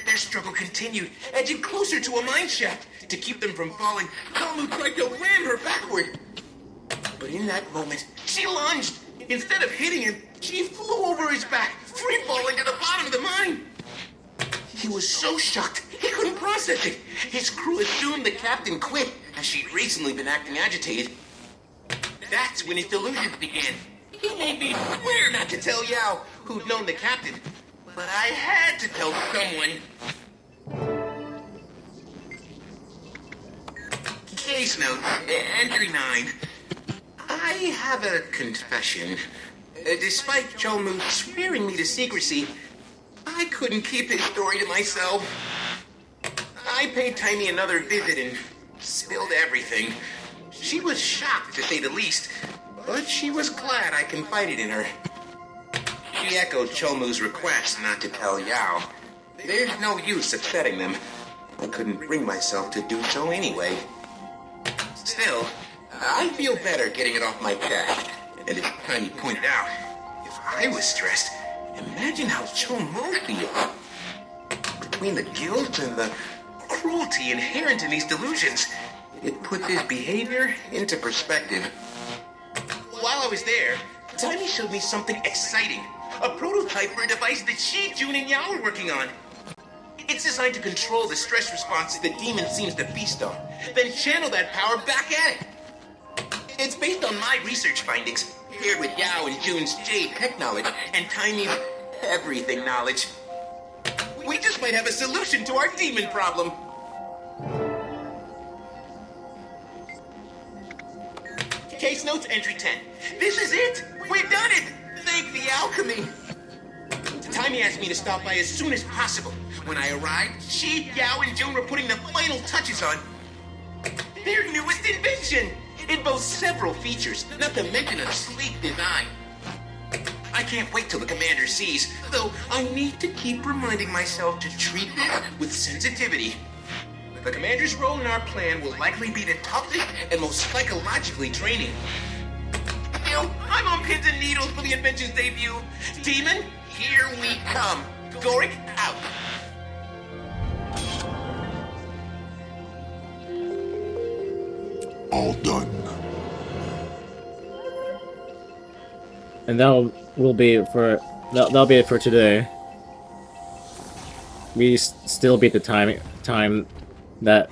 Their struggle continued, edging closer to a mine shaft. To keep them from falling, Cholmu tried to ram her backward. But in that moment, she lunged. Instead of hitting him, she flew over his back, free-falling to the bottom of the mine. He was so shocked, he couldn't process it. His crew assumed the captain quit, as she'd recently been acting agitated. That's when his delusions began. He made me swear not to tell Yao, who'd known the captain. But I had to tell someone. Case note, entry 9. I have a confession. Despite Cholmu swearing me to secrecy, I couldn't keep his story to myself. I paid Timey another visit and spilled everything. She was shocked, to say the least, but she was glad I confided in her. She echoed Cholmu's request not to tell Yao. There's no use upsetting them. I couldn't bring myself to do so anyway. Still, I feel better getting it off my chest. And as Timey pointed out, if I was stressed, imagine how Cholmu feels. Between the guilt and the cruelty inherent in these delusions, it puts his behavior into perspective. While I was there, Timey showed me something exciting. A prototype for a device that she, June, and Yao are working on. It's designed to control the stress responses the demon seems to feast on, then channel that power back at it. It's based on my research findings, paired with Yao and June's Jade tech knowledge, and Timey's everything knowledge. We just might have a solution to our demon problem. Case notes entry 10. This is it! We've done it! Thank the alchemy! Timey asked me to stop by as soon as possible. When I arrived, she, Yao, and June were putting the final touches on their newest invention. It boasts several features, not to mention a sleek design. I can't wait till the commander sees, though I need to keep reminding myself to treat this with sensitivity. The commander's role in our plan will likely be the toughest and most psychologically draining. Still, I'm on pins and needles for the invention's debut. Demon, here we come. Gorik, out. All done. And that'll be it for today. We still beat the time that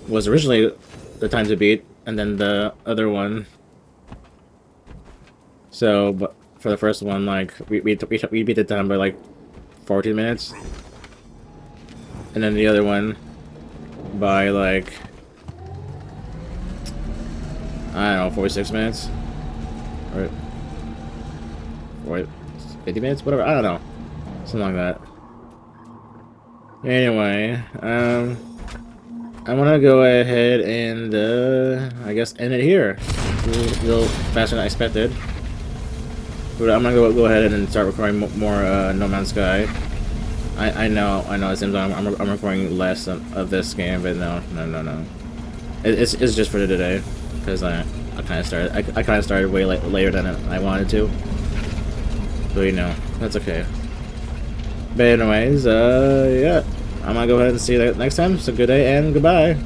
was originally the time to beat, and then the other one. So, but for the first one, like we beat the time by like 14 minutes, and then the other one by like I don't know, 46 minutes or 50 minutes, whatever. I don't know, something like that. Anyway, I'm gonna go ahead and I guess end it here. It's a little faster than I expected. But I'm gonna go ahead and start recording more No Man's Sky. I know it seems like I'm recording less of this game, but no. It's just for today because I kind of started way later than I wanted to. So you know, that's okay. But anyways, yeah, I'm gonna go ahead and see you next time. So good day and goodbye.